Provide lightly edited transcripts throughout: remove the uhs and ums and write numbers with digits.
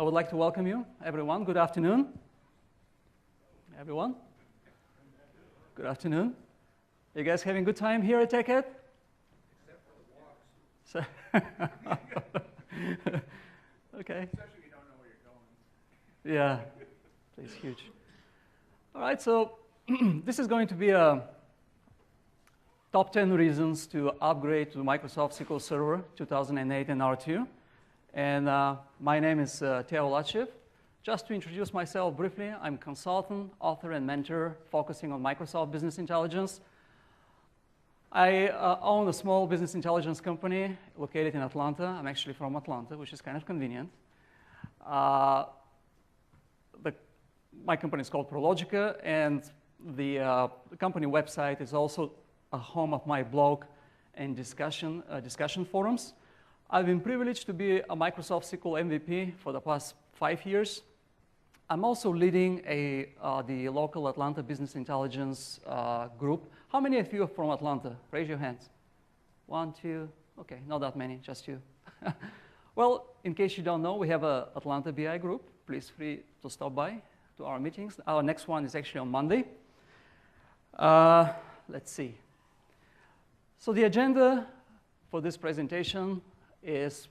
I would like to welcome you, everyone. Good afternoon. Everyone? Good afternoon. You guys having a good time here at TechEd? Except for the walks. Okay. Especially if you don't know where you're going. Yeah, it's huge. All right, so this is going to be a top 10 reasons to upgrade to Microsoft SQL Server 2008 and R2. And my name is Teo Lachev. Just to introduce myself briefly, I'm a consultant, author, and mentor focusing on Microsoft Business Intelligence. I own a small business intelligence company located in Atlanta. I'm actually from Atlanta, which is kind of convenient. My company is called Prologica, and the company website is also a home of my blog and discussion forums. I've been privileged to be a Microsoft SQL MVP for the past 5 years. I'm also leading the local Atlanta Business Intelligence group. How many of you are from Atlanta? Raise your hands. 1, 2, okay, not that many, just you. Well, in case you don't know, we have an Atlanta BI group. Please feel free to stop by to our meetings. Our next one is actually on Monday. Let's see. So the agenda for this presentation is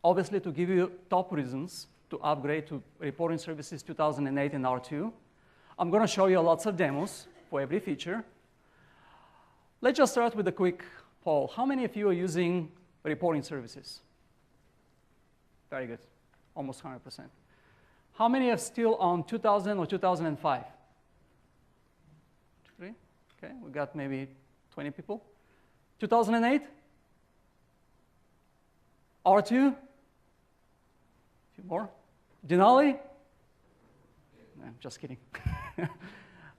obviously to give you top reasons to upgrade to Reporting Services 2008 and R2. I'm going to show you lots of demos for every feature. Let's just start with a quick poll. How many of you are using Reporting Services? Very good, almost 100%. How many are still on 2000 or 2005? 3? Okay, we got maybe 20 people. 2008? R2? A few more. Denali? No, I'm just kidding.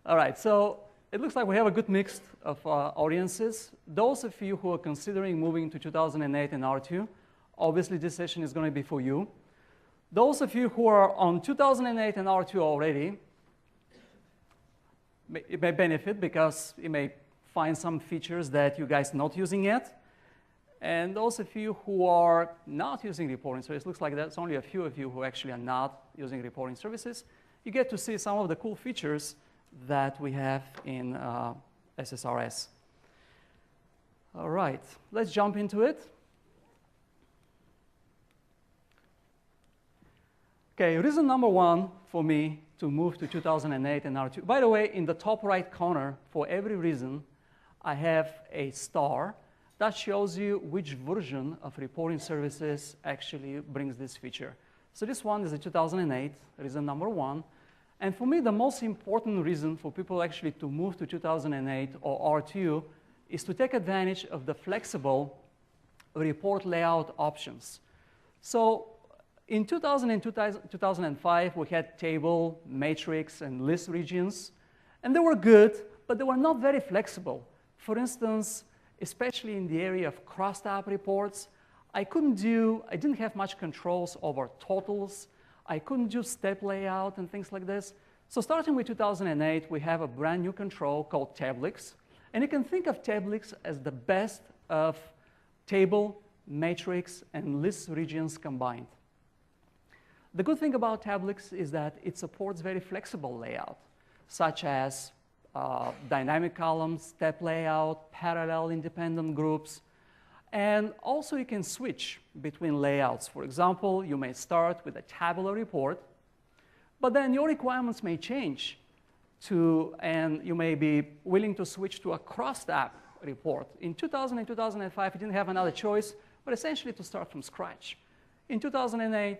All right, so it looks like we have a good mix of audiences. Those of you who are considering moving to 2008 and R2, obviously this session is going to be for you. Those of you who are on 2008 and R2 already, it may benefit because you may find some features that you guys are not using yet. And those of you who are not using reporting services, looks like there's only a few of you who actually are not using reporting services, you get to see some of the cool features that we have in SSRS. All right, let's jump into it. Okay, reason number 1 for me to move to 2008 and R2. By the way, in the top right corner, for every reason, I have a star. That shows you which version of reporting services actually brings this feature. So this one is a 2008, reason number 1. And for me, the most important reason for people actually to move to 2008 or R2 is to take advantage of the flexible report layout options. So in 2000 and 2005, we had table, matrix, and list regions. And they were good, but they were not very flexible. For instance, especially in the area of cross-tab reports, I didn't have much controls over totals. I couldn't do step layout and things like this. So starting with 2008, we have a brand new control called Tablix. And you can think of Tablix as the best of table, matrix, and list regions combined. The good thing about Tablix is that it supports very flexible layout, such as dynamic columns, step layout, parallel independent groups. And also you can switch between layouts. For example, you may start with a tabular report, but then your requirements may change and you may be willing to switch to a cross-tab report. In 2000 and 2005, you didn't have another choice, but essentially to start from scratch. In 2008,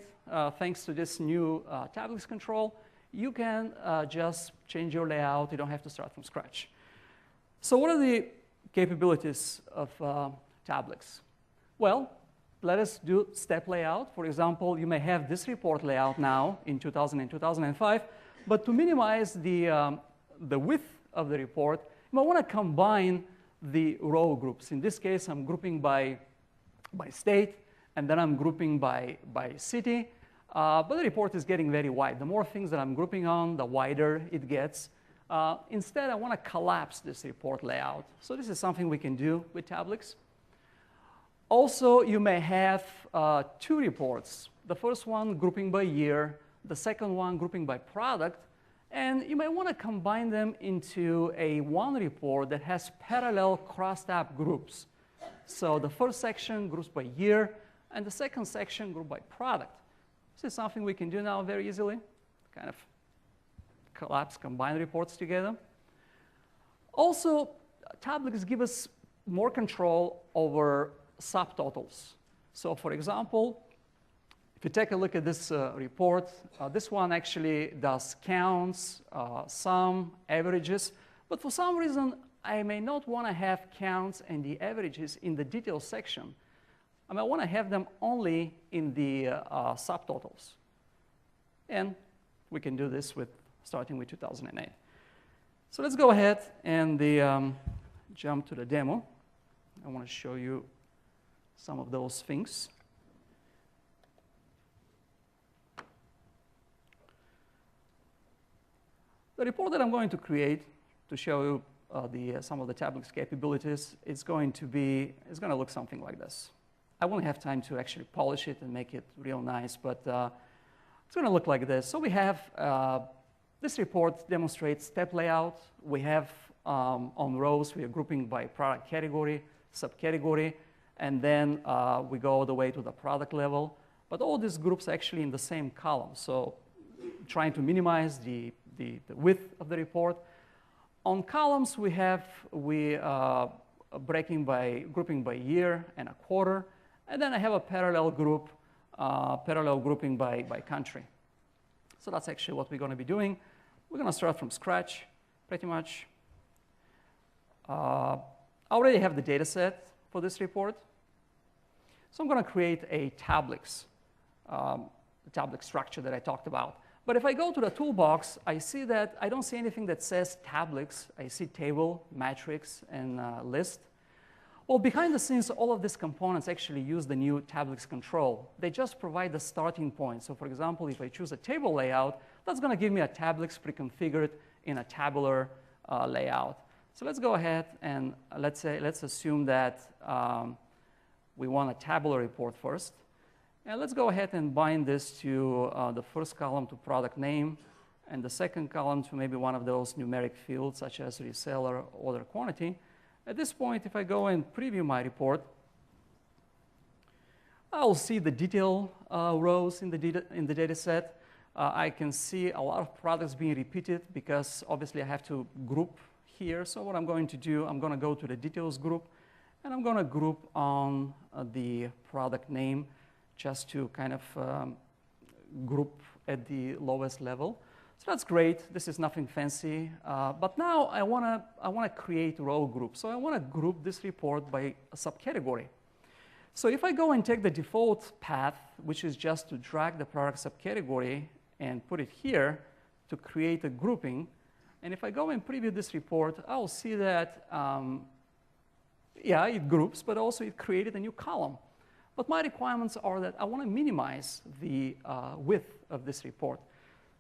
thanks to this new Tablix control, you can just change your layout. You don't have to start from scratch. So what are the capabilities of Tablix? Well, let us do step layout. For example, you may have this report layout now in 2000 and 2005, but to minimize the width of the report, you might want to combine the row groups. In this case, I'm grouping by state, and then I'm grouping by city. But the report is getting very wide. The more things that I'm grouping on, the wider it gets. Instead, I want to collapse this report layout. So this is something we can do with Tablix. Also, you may have 2 reports The first one grouping by year, the second one grouping by product, and you might want to combine them into a one report that has parallel crossed-tab groups. So the first section groups by year, and the second section grouped by product. This is something we can do now very easily, kind of collapse, combine reports together. Also, tablets give us more control over subtotals. So for example, if you take a look at this report, this one actually does counts, sum, averages, but for some reason, I may not want to have counts and the averages in the details section. I might want to have them only in the subtotals. And we can do this starting with 2008. So let's go ahead and jump to the demo. I want to show you some of those things. The report that I'm going to create to show you some of the tablets capabilities is going to look something like this. I won't have time to actually polish it and make it real nice, but it's going to look like this. So we have this report demonstrates step layout. We have on rows, we are grouping by product category, subcategory, and then we go all the way to the product level. But all these groups are actually in the same column. So trying to minimize the width of the report. On columns, we have grouping by year and a quarter, and then I have a parallel grouping by country. So that's actually what we're going to be doing. We're going to start from scratch, pretty much. I already have the data set for this report. So I'm going to create a tablix, the tablex structure that I talked about. But if I go to the toolbox, I see that I don't see anything that says tablix. I see table, matrix, and list. Well, behind the scenes, all of these components actually use the new tablix control. They just provide the starting point. So for example, if I choose a table layout, that's going to give me a tablix preconfigured in a tabular layout. So let's go ahead and let's assume that we want a tabular report first. And let's go ahead and bind this to the first column to product name, and the second column to maybe one of those numeric fields, such as reseller order quantity. At this point, if I go and preview my report, I'll see the detail rows in the data set. I can see a lot of products being repeated because obviously I have to group here. So what I'm going to do, I'm going to go to the details group, and I'm going to group on the product name, just to kind of group at the lowest level. So that's great. This is nothing fancy. But now I want to create row groups. So I want to group this report by a subcategory. So if I go and take the default path, which is just to drag the product subcategory and put it here to create a grouping, and if I go and preview this report, I'll see that, yeah, it groups, but also it created a new column. But my requirements are that I want to minimize the width of this report.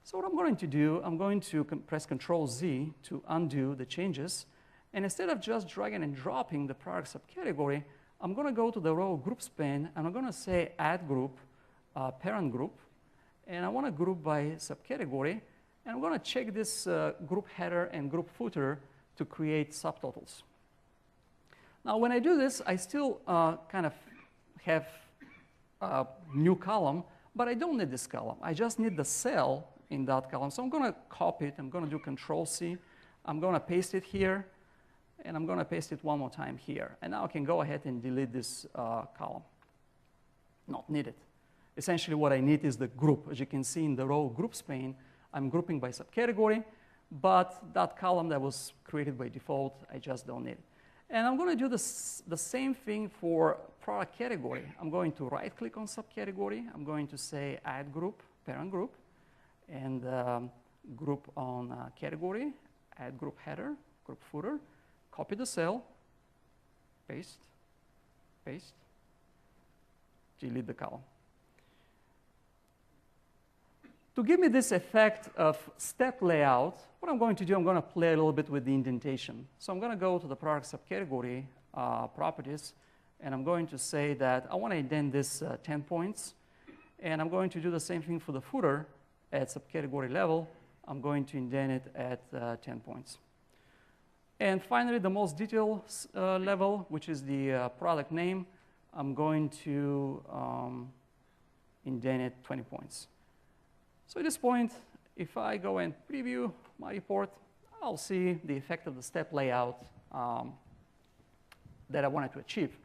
So what I'm going to do, I'm going to press Control-Z to undo the changes. And instead of just dragging and dropping the product subcategory, I'm going to go to the row groups pane, and I'm going to say Add Group, Parent Group. And I want to group by subcategory. And I'm going to check this group header and group footer to create subtotals. Now, when I do this, I still kind of have a new column, but I don't need this column. I just need the cell in that column. So I'm going to copy it. I'm going to do Control-C. I'm going to paste it here, and I'm going to paste it one more time here. And now I can go ahead and delete this column. Not needed. Essentially, what I need is the group. As you can see in the row groups pane, I'm grouping by subcategory, but that column that was created by default, I just don't need. And I'm going to do the same thing for product category. I'm going to right-click on subcategory. I'm going to say Add Group, Parent Group, and group on category, Add Group Header, Group Footer, copy the cell, paste, paste, delete the column. To give me this effect of step layout, what I'm going to do, I'm going to play a little bit with the indentation. So I'm going to go to the product subcategory properties, and I'm going to say that I want to indent this 10 points. And I'm going to do the same thing for the footer at subcategory level. I'm going to indent it at 10 points. And finally, the most detailed level, which is the product name, I'm going to indent it 20 points. So at this point, if I go and preview my report, I'll see the effect of the step layout that I wanted to achieve.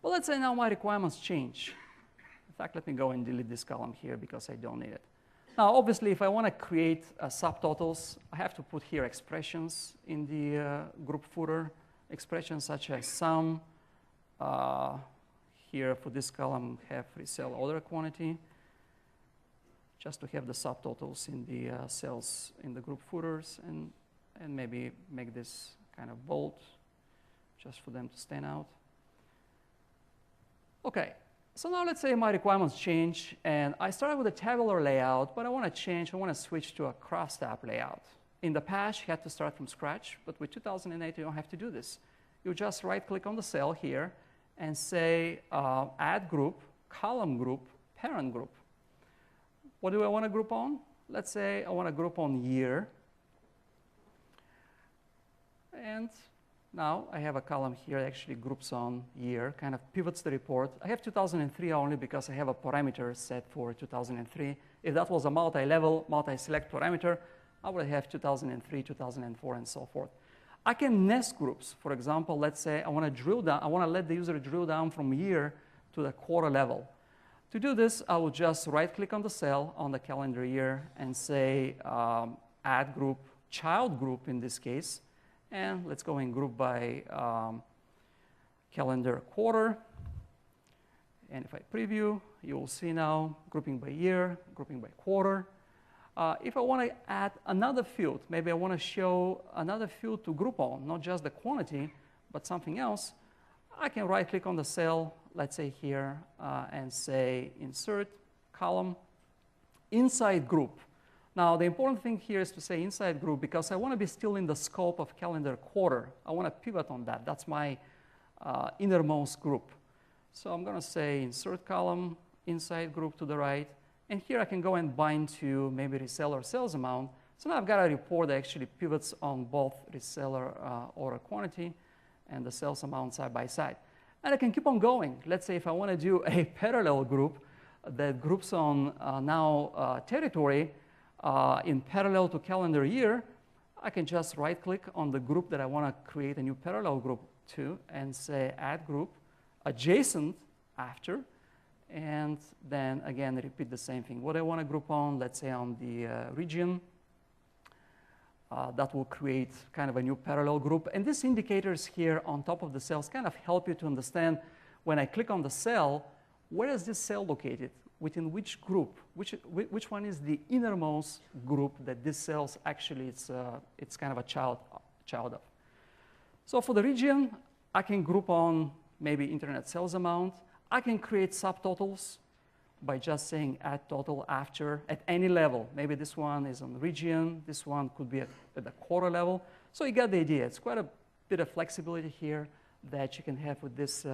But let's say now my requirements change. In fact, let me go and delete this column here because I don't need it. Now, obviously, if I want to create subtotals, I have to put here expressions in the group footer, expressions such as sum. Here for this column, have resell order quantity, just to have the subtotals in the cells in the group footers, and maybe make this kind of bold, just for them to stand out. Okay. So now let's say my requirements change, and I started with a tabular layout, but I want to switch to a cross-tab layout. In the past, you had to start from scratch, but with 2008, you don't have to do this. You just right-click on the cell here and say add group, column group, parent group. What do I want to group on? Let's say I want to group on year. And now I have a column here that actually groups on year, kind of pivots the report. I have 2003 only because I have a parameter set for 2003. If that was a multi-level, multi-select parameter, I would have 2003, 2004, and so forth. I can nest groups. For example, let's say I want to drill down. I want to let the user drill down from year to the quarter level. To do this, I will just right-click on the cell on the calendar year and say add group, child group in this case. And let's go and group by calendar quarter. And if I preview, you will see now grouping by year, grouping by quarter. If I want to add another field, maybe I want to show another field to group on, not just the quantity, but something else, I can right-click on the cell, let's say here, and say insert column, inside group. Now, the important thing here is to say inside group because I want to be still in the scope of calendar quarter. I want to pivot on that. That's my innermost group. So I'm going to say insert column, inside group to the right. And here I can go and bind to maybe reseller sales amount. So now I've got a report that actually pivots on both reseller order quantity and the sales amount side by side. And I can keep on going. Let's say if I want to do a parallel group that groups on now territory, in parallel to calendar year, I can just right-click on the group that I want to create a new parallel group to and say add group, adjacent after, and then again repeat the same thing. What I want to group on, let's say on the region, that will create kind of a new parallel group. And these indicators here on top of the cells kind of help you to understand when I click on the cell, where is this cell located? Within which group, which one is the innermost group that this cell's actually it's kind of a child of. So for the region, I can group on maybe internet sales amount. I can create subtotals by just saying add total after at any level. Maybe this one is on region, this one could be at the quarter level. So you get the idea. It's quite a bit of flexibility here that you can have with this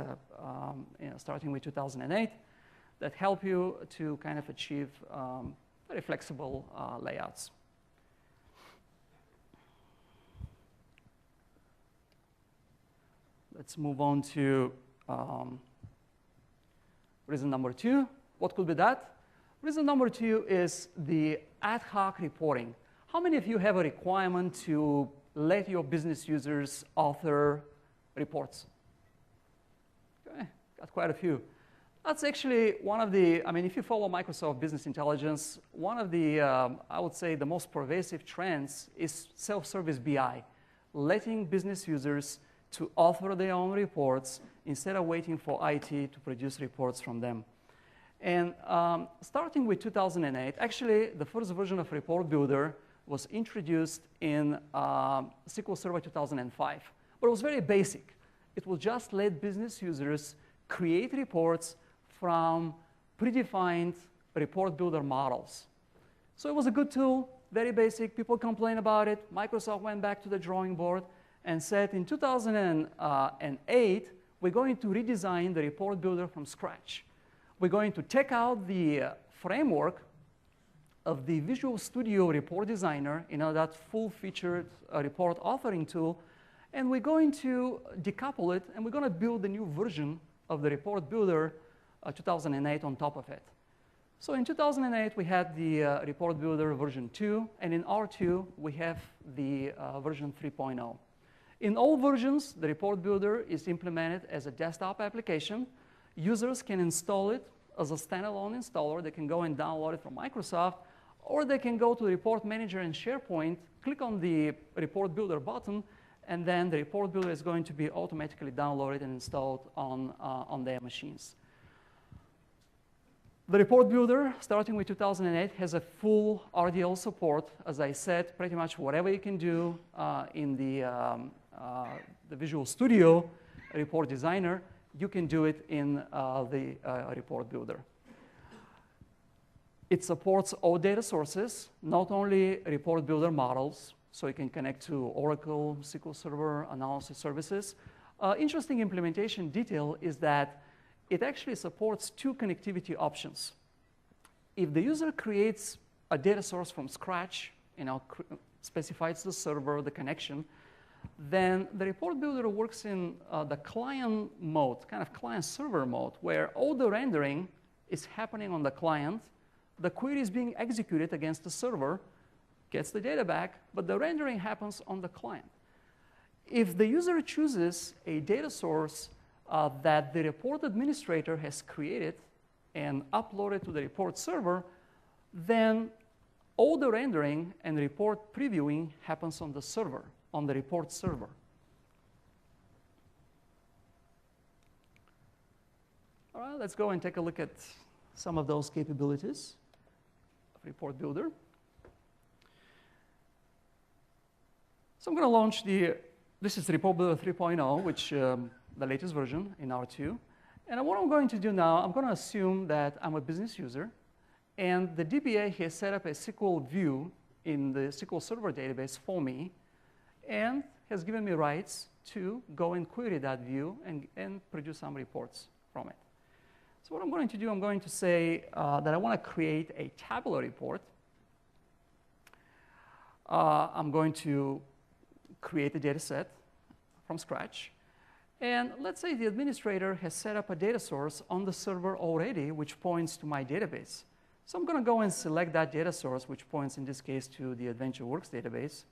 starting with 2008. That help you to kind of achieve very flexible layouts. Let's move on to reason number 2. What could be that? Reason number 2 is the ad hoc reporting. How many of you have a requirement to let your business users author reports? Okay, got quite a few. That's actually one of the, if you follow Microsoft Business Intelligence, one of the, I would say, the most pervasive trends is self-service BI, letting business users to author their own reports instead of waiting for IT to produce reports from them. And starting with 2008, actually, the first version of Report Builder was introduced in SQL Server 2005, but it was very basic. It will just let business users create reports from predefined report builder models. So it was a good tool, very basic. People complain about it. Microsoft went back to the drawing board and said in 2008, we're going to redesign the report builder from scratch. We're going to take out the framework of the Visual Studio Report Designer, that full-featured report authoring tool, and we're going to decouple it, and we're going to build a new version of the Report Builder 2008 on top of it. So in 2008, we had the Report Builder version 2, and in R2, we have the version 3.0. In all versions, the Report Builder is implemented as a desktop application. Users can install it as a standalone installer. They can go and download it from Microsoft, or they can go to the Report Manager in SharePoint, click on the Report Builder button, and then the Report Builder is going to be automatically downloaded and installed on their machines. The Report Builder, starting with 2008, has a full RDL support. As I said, pretty much whatever you can do in the Visual Studio Report Designer, you can do it in the Report Builder. It supports all data sources, not only Report Builder models, so you can connect to Oracle, SQL Server, analysis services. Interesting implementation detail is that it actually supports 2 connectivity options. If the user creates a data source from scratch, specifies the server, the connection, then the Report Builder works in the client mode, kind of client-server mode, where all the rendering is happening on the client. The query is being executed against the server, gets the data back, but the rendering happens on the client. If the user chooses a data source that the report administrator has created and uploaded to the report server, then all the rendering and report previewing happens on the server, on the report server. All right, let's go and take a look at some of those capabilities of Report Builder. So I'm going to launch this is Report Builder 3.0, which the latest version in R2. And what I'm going to do now, I'm going to assume that I'm a business user, and the DBA has set up a SQL view in the SQL Server database for me, and has given me rights to go and query that view and produce some reports from it. So what I'm going to do, I'm going to say that I want to create a tabular report. I'm going to create a data set from scratch. And let's say the administrator has set up a data source on the server already, which points to my database. So I'm going to go and select that data source, which points in this case to the AdventureWorks database.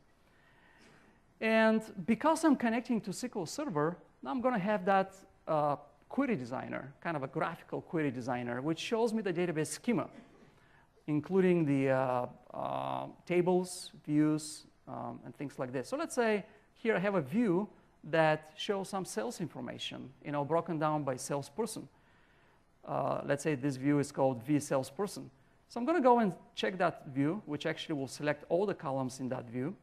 And because I'm connecting to SQL Server, now I'm going to have that query designer, kind of a graphical query designer, which shows me the database schema, including the tables, views, and things like this. So let's say here I have a view that shows some sales information, broken down by salesperson. Let's say this view is called V salesperson. So I'm going to go and check that view, which actually will select all the columns in that view.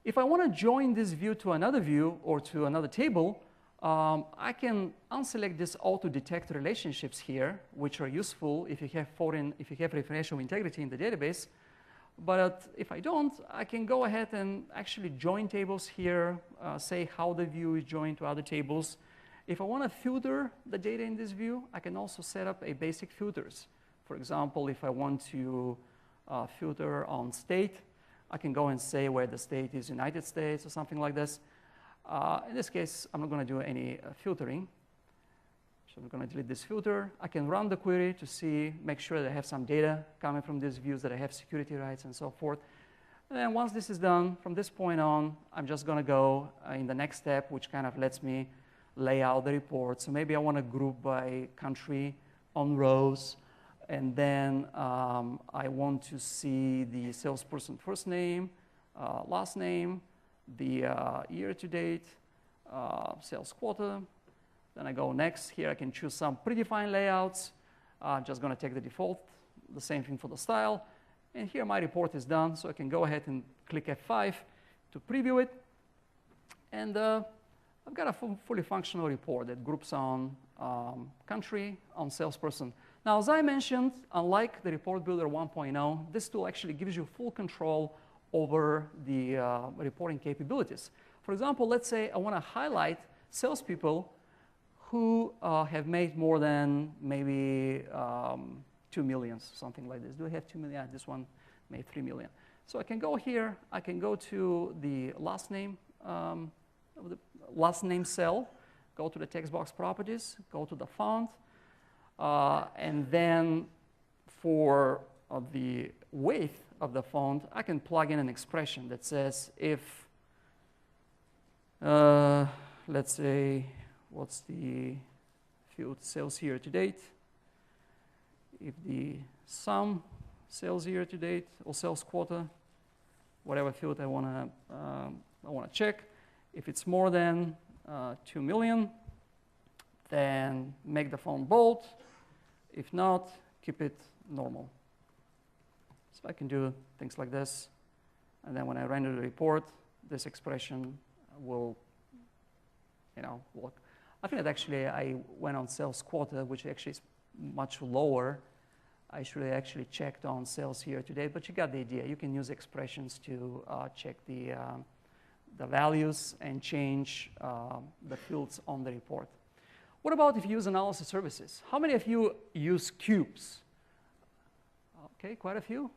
If I want to join this view to another view or to another table, I can unselect this auto detect relationships here, which are useful if you have referential integrity in the database. But if I don't, I can go ahead and actually join tables here, say how the view is joined to other tables. If I want to filter the data in this view, I can also set up a basic filters. For example, if I want to filter on state, I can go and say where the state is United States or something like this. In this case, I'm not going to do any filtering. So I'm going to delete this filter. I can run the query to make sure that I have some data coming from these views, that I have security rights and so forth. And then once this is done, from this point on, I'm just going to go in the next step, which kind of lets me lay out the report. So maybe I want to group by country on rows. And then I want to see the salesperson first name, last name, the year to date, sales quota. Then I go next. Here I can choose some predefined layouts. I'm just going to take the default, the same thing for the style. And here my report is done, so I can go ahead and click F5 to preview it. And I've got a fully functional report that groups on country, on salesperson. Now, as I mentioned, unlike the Report Builder 1.0, this tool actually gives you full control over the reporting capabilities. For example, let's say I want to highlight salespeople who have made more than maybe 2 million, something like this. Do I have 2 million? Yeah, this one made 3 million. So I can go here. I can go to the last name cell, go to the text box properties, go to the font, and then for the width of the font, I can plug in an expression that says if, let's say, what's the field sales year to date? If the sum sales year to date or sales quarter, whatever field I want to check, if it's more than 2 million, then make the font bold. If not, keep it normal. So I can do things like this, and then when I render the report, this expression will, look. I think that actually I went on sales quarter, which actually is much lower. I should have actually checked on sales year to date, but you got the idea. You can use expressions to check the values and change the fields on the report. What about if you use analysis services? How many of you use cubes? Okay, quite a few.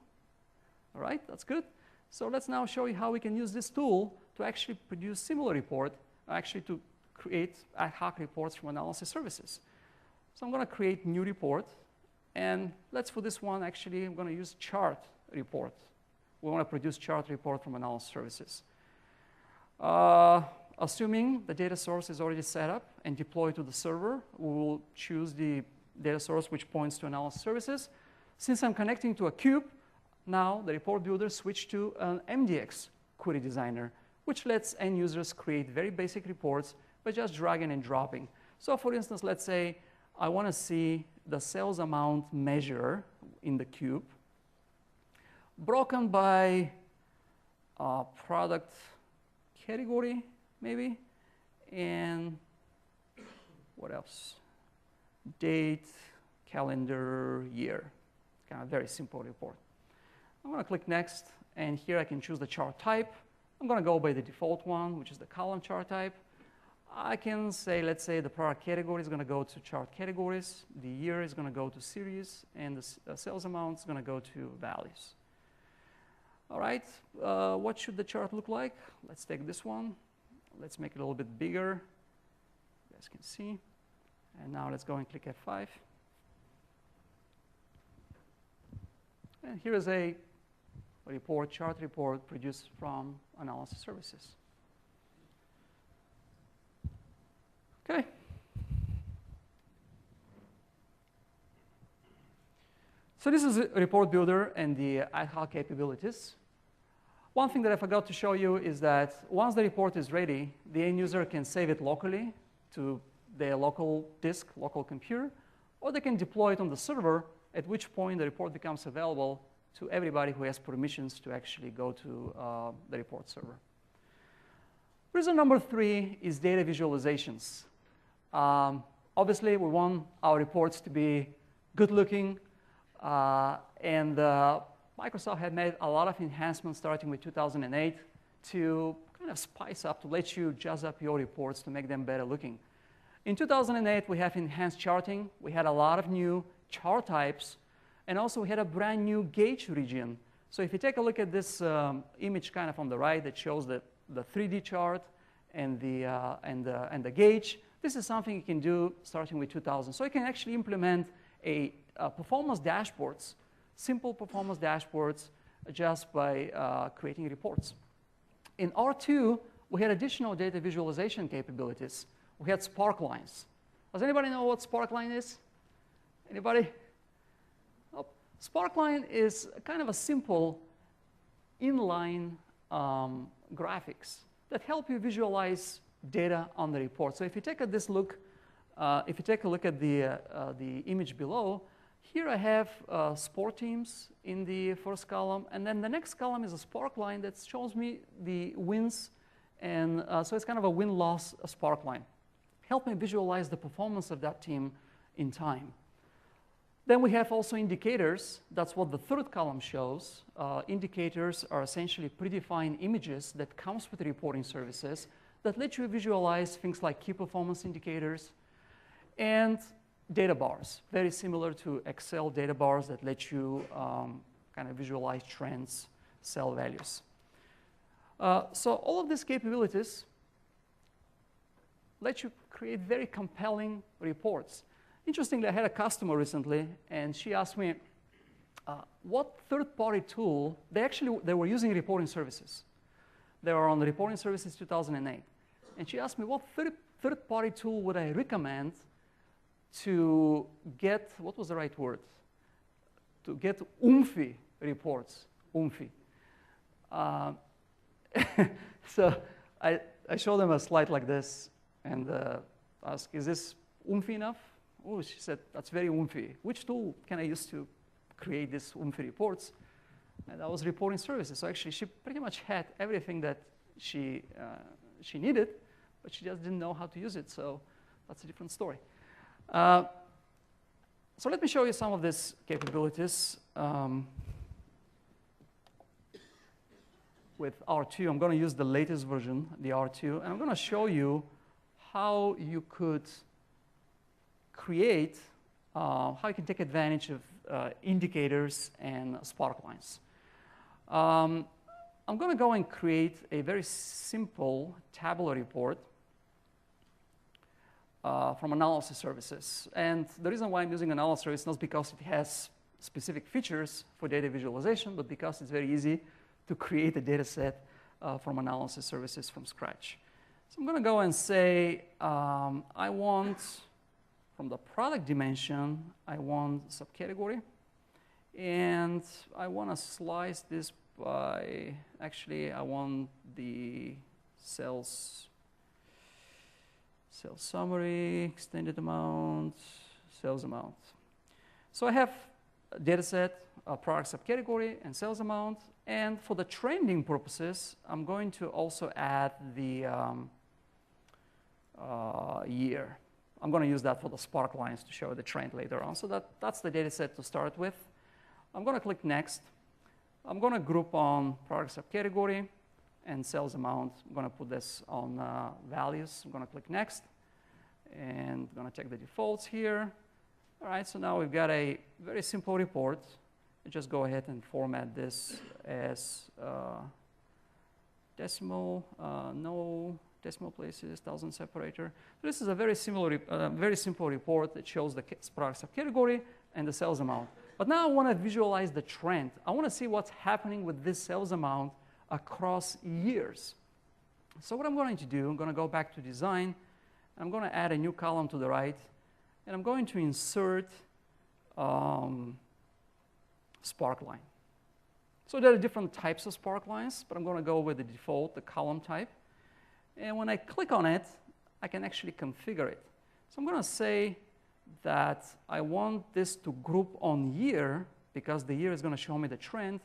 All right, that's good. So let's now show you how we can use this tool to actually produce similar report, actually to create ad hoc reports from analysis services. So I'm going to create new report, and let's for this one, actually, I'm going to use chart report. We want to produce chart report from analysis services. Assuming the data source is already set up and deployed to the server, we will choose the data source which points to analysis services. Since I'm connecting to a cube, now the report builder switched to an MDX query designer, which lets end users create very basic reports by just dragging and dropping. So for instance, let's say I want to see the sales amount measure in the cube broken by product category, maybe, and what else? Date, calendar, year. Kind of very simple report. I'm going to click next, and here I can choose the chart type. I'm going to go by the default one, which is the column chart type. I can say, let's say the product category is going to go to chart categories, the year is going to go to series, and the sales amount is going to go to values. All right, what should the chart look like? Let's take this one. Let's make it a little bit bigger. You guys can see. And now let's go and click F5. And here is a report, chart report produced from analysis services. Okay. So this is a report builder and the ad hoc capabilities. One thing that I forgot to show you is that once the report is ready, the end user can save it locally to their local disk, local computer, or they can deploy it on the server, at which point the report becomes available to everybody who has permissions to actually go to the report server. Reason number 3 is data visualizations. Obviously, we want our reports to be good looking, and Microsoft had made a lot of enhancements starting with 2008 to kind of spice up, to let you jazz up your reports to make them better looking. In 2008, we have enhanced charting. We had a lot of new chart types, and also we had a brand new gauge region. So if you take a look at this image kind of on the right that shows the 3D chart and the gauge, this is something you can do starting with 2000. So you can actually implement a performance dashboards, simple performance dashboards, just by creating reports. In R2, we had additional data visualization capabilities. We had spark lines. Does anybody know what spark line is? Anybody? Oh, spark line is kind of a simple inline graphics that help you visualize data on the report. So if you take a look at the image below, here I have sport teams in the first column, and then the next column is a spark line that shows me the wins, and so it's kind of a win-loss spark line. Help me visualize the performance of that team in time. Then we have also indicators. That's what the third column shows. Indicators are essentially predefined images that comes with reporting services that let you visualize things like key performance indicators. And data bars, very similar to Excel data bars that let you kind of visualize trends, cell values. So all of these capabilities let you create very compelling reports. Interestingly, I had a customer recently, and she asked me, what third-party tool, they were using reporting services. They were on the reporting services 2008. And she asked me, what third-party tool would I recommend to get, what was the right word? To get oomphy reports, oomphy. So I showed them a slide like this and asked, is this oomphy enough? Oh, she said, that's very oomphy. Which tool can I use to create these oomphy reports? And that was reporting services. So actually, she pretty much had everything that she needed, but she just didn't know how to use it. So that's a different story. So let me show you some of these capabilities. With R2, I'm going to use the latest version, the R2, and I'm going to show you how you could create, how you can take advantage of indicators and spark lines. I'm going to go and create a very simple tabular report from analysis services. And the reason why I'm using analysis service is not because it has specific features for data visualization, but because it's very easy to create a data set from analysis services from scratch. So I'm going to go and say, I want, from the product dimension, I want subcategory. And I want to slice this by, actually, I want the sales summary, extended amount, sales amount. So I have a data set, a product subcategory, and sales amount. And for the trending purposes, I'm going to also add the year. I'm going to use that for the spark lines to show the trend later on. So that's the data set to start with. I'm going to click Next. I'm going to group on product subcategory and sales amount. I'm going to put this on values. I'm going to click Next. And I'm going to check the defaults here. All right, so now we've got a very simple report. Just go ahead and format this as decimal, no decimal places, 1000 separator. So this is a very simple report that shows the product subcategory and the sales amount. But now I want to visualize the trend. I want to see what's happening with this sales amount across years. So what I'm going to do, I'm going to go back to design. I'm going to add a new column to the right. And I'm going to insert spark line. So there are different types of spark lines, but I'm going to go with the default, the column type. And when I click on it, I can actually configure it. So I'm going to say that I want this to group on year, because the year is going to show me the trend.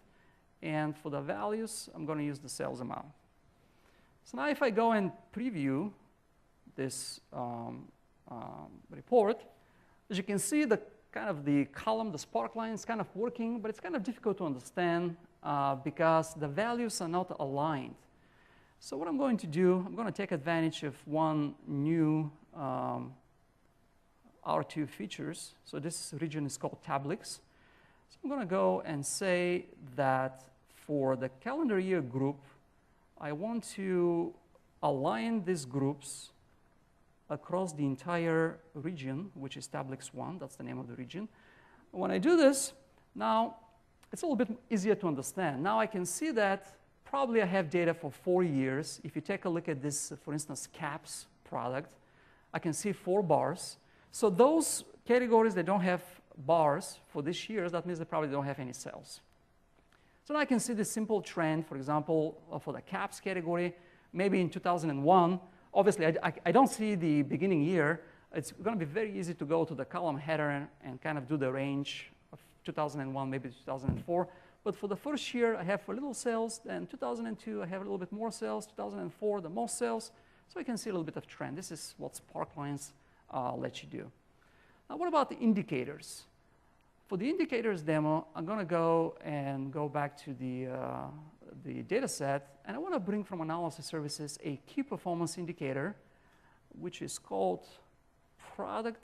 And for the values, I'm going to use the sales amount. So now if I go and preview this report, as you can see, the kind of the column, the spark line is kind of working, but it's kind of difficult to understand because the values are not aligned. So what I'm going to do, I'm going to take advantage of one new R2 features. So this region is called Tablix. So I'm going to go and say that for the calendar year group, I want to align these groups across the entire region, which is Tablix 1. That's the name of the region. When I do this, now it's a little bit easier to understand. Now I can see that probably I have data for 4 years. If you take a look at this, for instance, caps product, I can see 4 bars. So those categories that don't have bars for this year, that means they probably don't have any sales. So now I can see this simple trend, for example, for the caps category, maybe in 2001. Obviously, I don't see the beginning year. It's going to be very easy to go to the column header and kind of do the range of 2001, maybe 2004. But for the first year, I have a little sales. Then 2002, I have a little bit more sales. 2004, the most sales. So I can see a little bit of trend. This is what spark lines let you do. Now, what about the indicators? For the indicators demo, I'm going to go back to the data set, and I want to bring from analysis services a key performance indicator, which is called product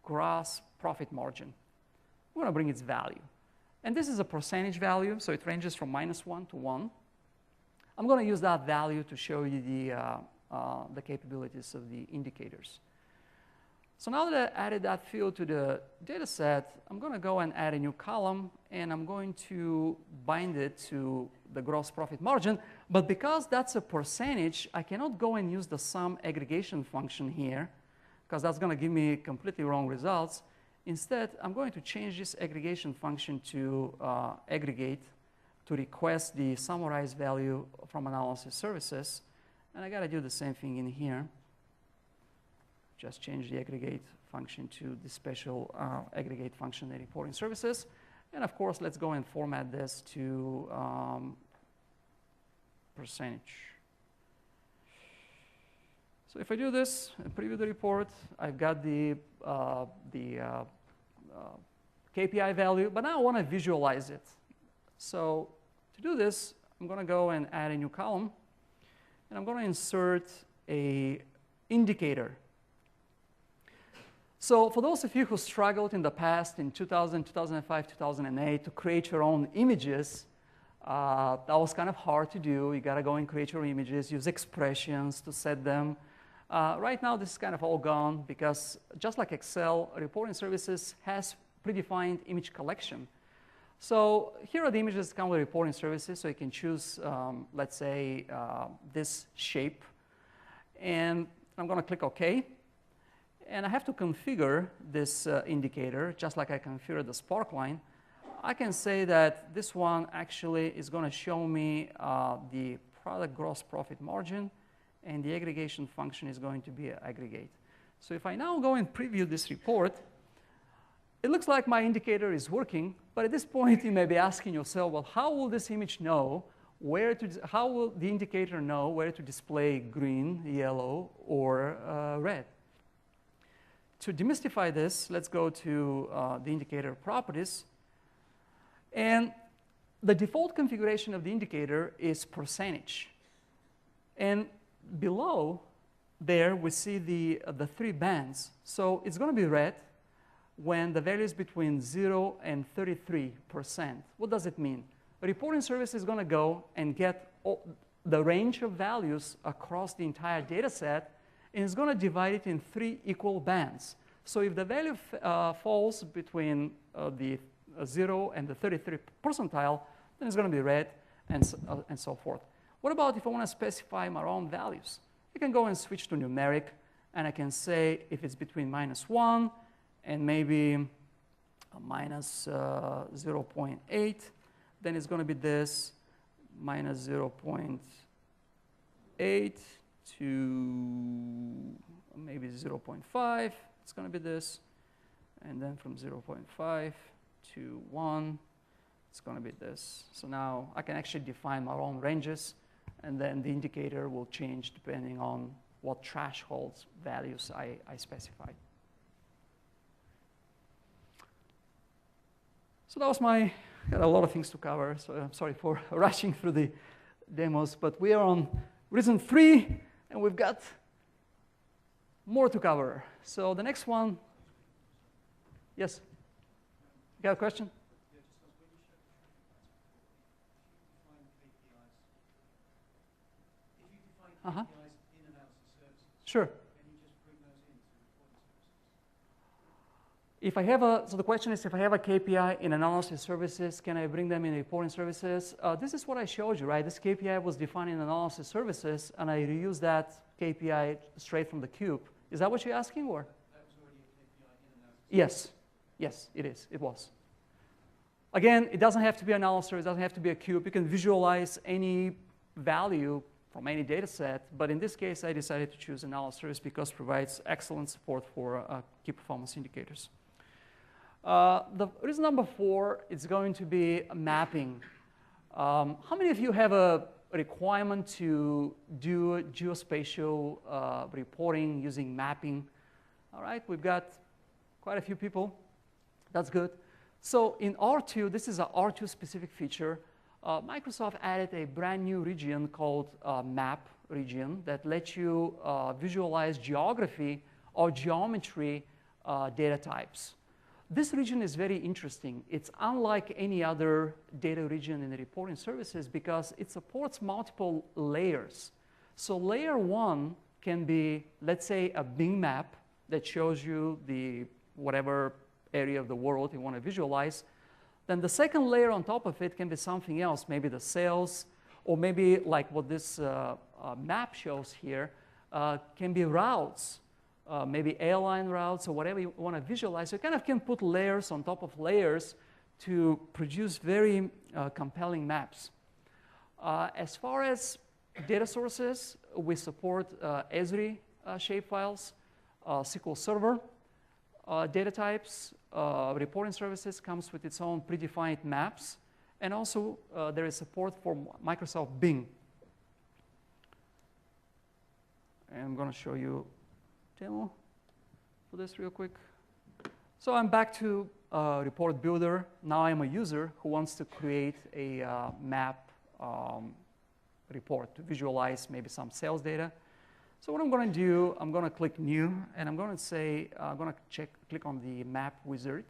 gross profit margin. We're going to bring its value. And this is a percentage value, so it ranges from -1 to 1. I'm going to use that value to show you the capabilities of the indicators. So now that I added that field to the data set, I'm going to go and add a new column, and I'm going to bind it to the gross profit margin. But because that's a percentage, I cannot go and use the sum aggregation function here, because that's going to give me completely wrong results. Instead, I'm going to change this aggregation function to aggregate to request the summarized value from analysis services. And I got to do the same thing in here. Just change the aggregate function to the special aggregate function in reporting services. And of course, let's go and format this to percentage. So if I do this and preview the report, I've got the KPI value, but now I want to visualize it. So to do this, I'm going to go and add a new column, and I'm going to insert a indicator. So for those of you who struggled in the past, in 2000, 2005, 2008, to create your own images, that was kind of hard to do. You got to go and create your images, use expressions to set them. Right now, this is kind of all gone because just like Excel, reporting services has predefined image collection. So here are the images that come with reporting services. So you can choose, let's say, this shape. And I'm going to click OK. And I have to configure this indicator, just like I configured the spark line. I can say that this one actually is going to show me the product gross profit margin, and the aggregation function is going to be aggregate. So if I now go and preview this report, it looks like my indicator is working. But at this point, you may be asking yourself, well, how will this image know where to, how will the indicator know where to display green, yellow, or red? To demystify this, let's go to the indicator properties. And the default configuration of the indicator is percentage. And below there, we see the 3 bands. So it's going to be red when the value is between 0 and 33%. What does it mean? A reporting service is going to go and get the range of values across the entire data set, and it's going to divide it in 3 equal bands. So if the value falls between the 0 and the 33 percentile, then it's going to be red, and so forth. What about if I want to specify my own values? I can go and switch to numeric, and I can say if it's between -1 and maybe minus 0.8, then it's going to be this, minus 0.8 to maybe 0.5. It's going to be this. And then from 0.5 to 1, it's going to be this. So now I can actually define my own ranges, and then the indicator will change depending on what thresholds values I specified. So that was got a lot of things to cover, so I'm sorry for rushing through the demos, but we are on reason 3, and we've got more to cover. So the next one, yes? You got a question? Yeah, just when you show the KPIs, if you define KPIs in analysis services, sure. can you just bring those into reporting services? If I have so the question is, if I have a KPI in analysis services, can I bring them in reporting services? This is what I showed you, right? This KPI was defined in analysis services, and I reused that KPI straight from the cube. Is that what you're asking, or? That was already a KPI in analysis. Yes. Yes, it is. It was. Again, it doesn't have to be an analysis. It doesn't have to be a cube. You can visualize any value from any data set. But in this case, I decided to choose analysis because it provides excellent support for key performance indicators. The reason number 4 is going to be mapping. How many of you have a requirement to do geospatial reporting using mapping? All right, we've got quite a few people. That's good. So in R2, this is an R2 specific feature. Microsoft added a brand new region called map region that lets you visualize geography or geometry data types. This region is very interesting. It's unlike any other data region in the reporting services because it supports multiple layers. So layer 1 can be, let's say, a Bing map that shows you the whatever area of the world you want to visualize. Then the second layer on top of it can be something else, maybe the sales, or maybe like what this map shows here, can be routes. Maybe airline routes or whatever you want to visualize. You kind of can put layers on top of layers to produce very compelling maps. As far as data sources, we support Esri shapefiles, SQL Server data types. Reporting services comes with its own predefined maps. And also, there is support for Microsoft Bing. And I'm going to show you demo for this real quick. So I'm back to Report Builder. Now I'm a user who wants to create a map report to visualize maybe some sales data. So what I'm going to do, I'm going to click New, and I'm going to say, I'm going to click on the Map Wizard.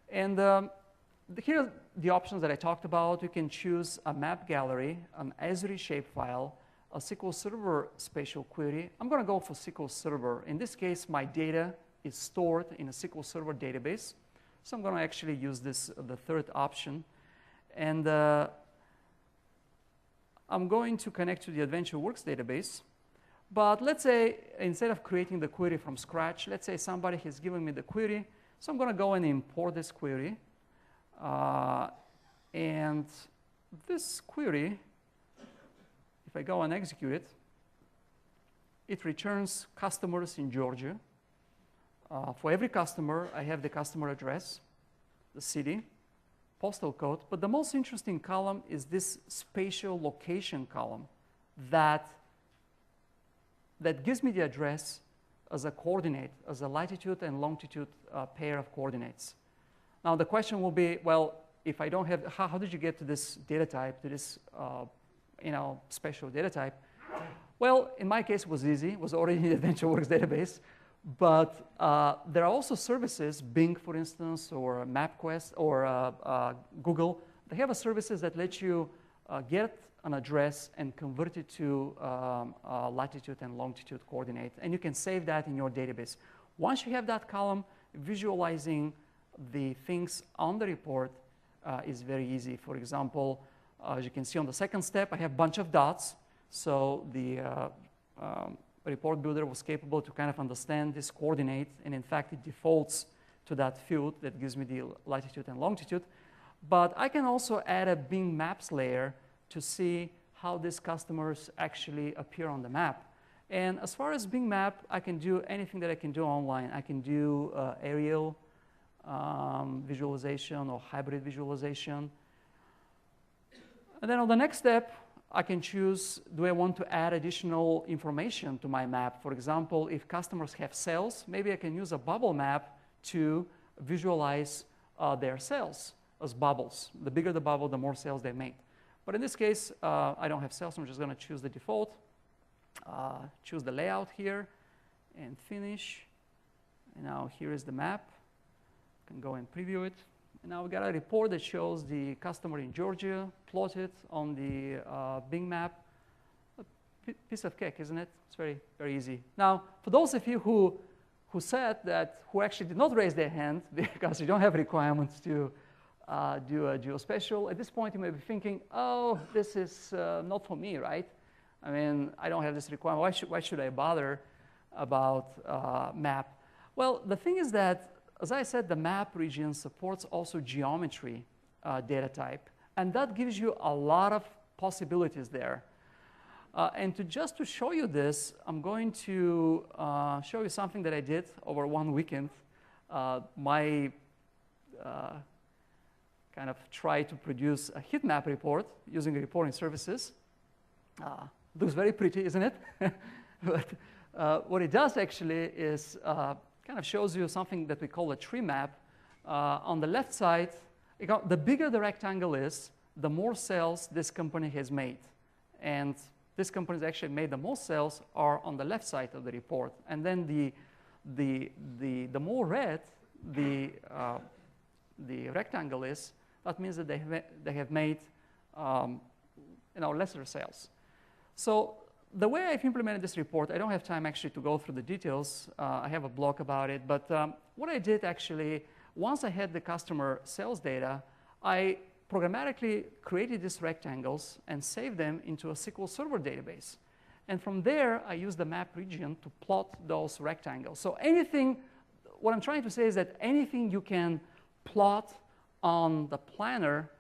And here are the options that I talked about. You can choose a map gallery, an Esri shapefile, a SQL Server spatial query. I'm going to go for SQL Server. In this case, my data is stored in a SQL Server database. So I'm going to actually use this, the third option. And I'm going to connect to the AdventureWorks database. But let's say, instead of creating the query from scratch, let's say somebody has given me the query. So I'm going to go and import this query. And this query, if I go and execute it, it returns customers in Georgia. For every customer, I have the customer address, the city, postal code. But the most interesting column is this spatial location column that gives me the address as a coordinate, as a latitude and longitude pair of coordinates. Now, the question will be, well, if I don't have, how did you get to this data type, to this special data type? Well, in my case, it was easy. It was already in the AdventureWorks database. But there are also services, Bing, for instance, or MapQuest, or Google. They have services that let you get an address and convert it to latitude and longitude coordinate. And you can save that in your database. Once you have that column, visualizing the things on the report is very easy. For example, as you can see on the second step, I have a bunch of dots. So the report builder was capable to kind of understand this coordinate. And in fact, it defaults to that field that gives me the latitude and longitude. But I can also add a Bing Maps layer to see how these customers actually appear on the map. And as far as Bing Map, I can do anything that I can do online. I can do aerial visualization or hybrid visualization. And then on the next step, I can choose, do I want to add additional information to my map? For example, if customers have sales, maybe I can use a bubble map to visualize their sales as bubbles. The bigger the bubble, the more sales they make. But in this case, I don't have sales, so I'm just going to choose the default, choose the layout here, and finish. And now here is the map. I can go and preview it. And now we got a report that shows the customer in Georgia plotted on the Bing map. A piece of cake, isn't it? It's very, very easy. Now, for those of you who actually did not raise their hand because you don't have requirements to do a geospatial, at this point you may be thinking, oh, this is not for me, right? I mean, I don't have this requirement. Why should I bother about map? Well, the thing is that, as I said, the map region supports also geometry data type, and that gives you a lot of possibilities there. And just to show you this, I'm going to show you something that I did over one weekend. My kind of try to produce a heat map report using reporting services. Looks very pretty, isn't it? But what it does actually is kind of shows you something that we call a tree map. On the left side, the bigger the rectangle is, the more sales this company has made. And this company has actually made the most sales are on the left side of the report. And then the more red the rectangle is, that means that they have made lesser sales. So the way I've implemented this report, I don't have time actually to go through the details. I have a blog about it. But what I did actually, once I had the customer sales data, I programmatically created these rectangles and saved them into a SQL Server database. And from there, I used the map region to plot those rectangles. So anything, what I'm trying to say is that anything you can plot on the planner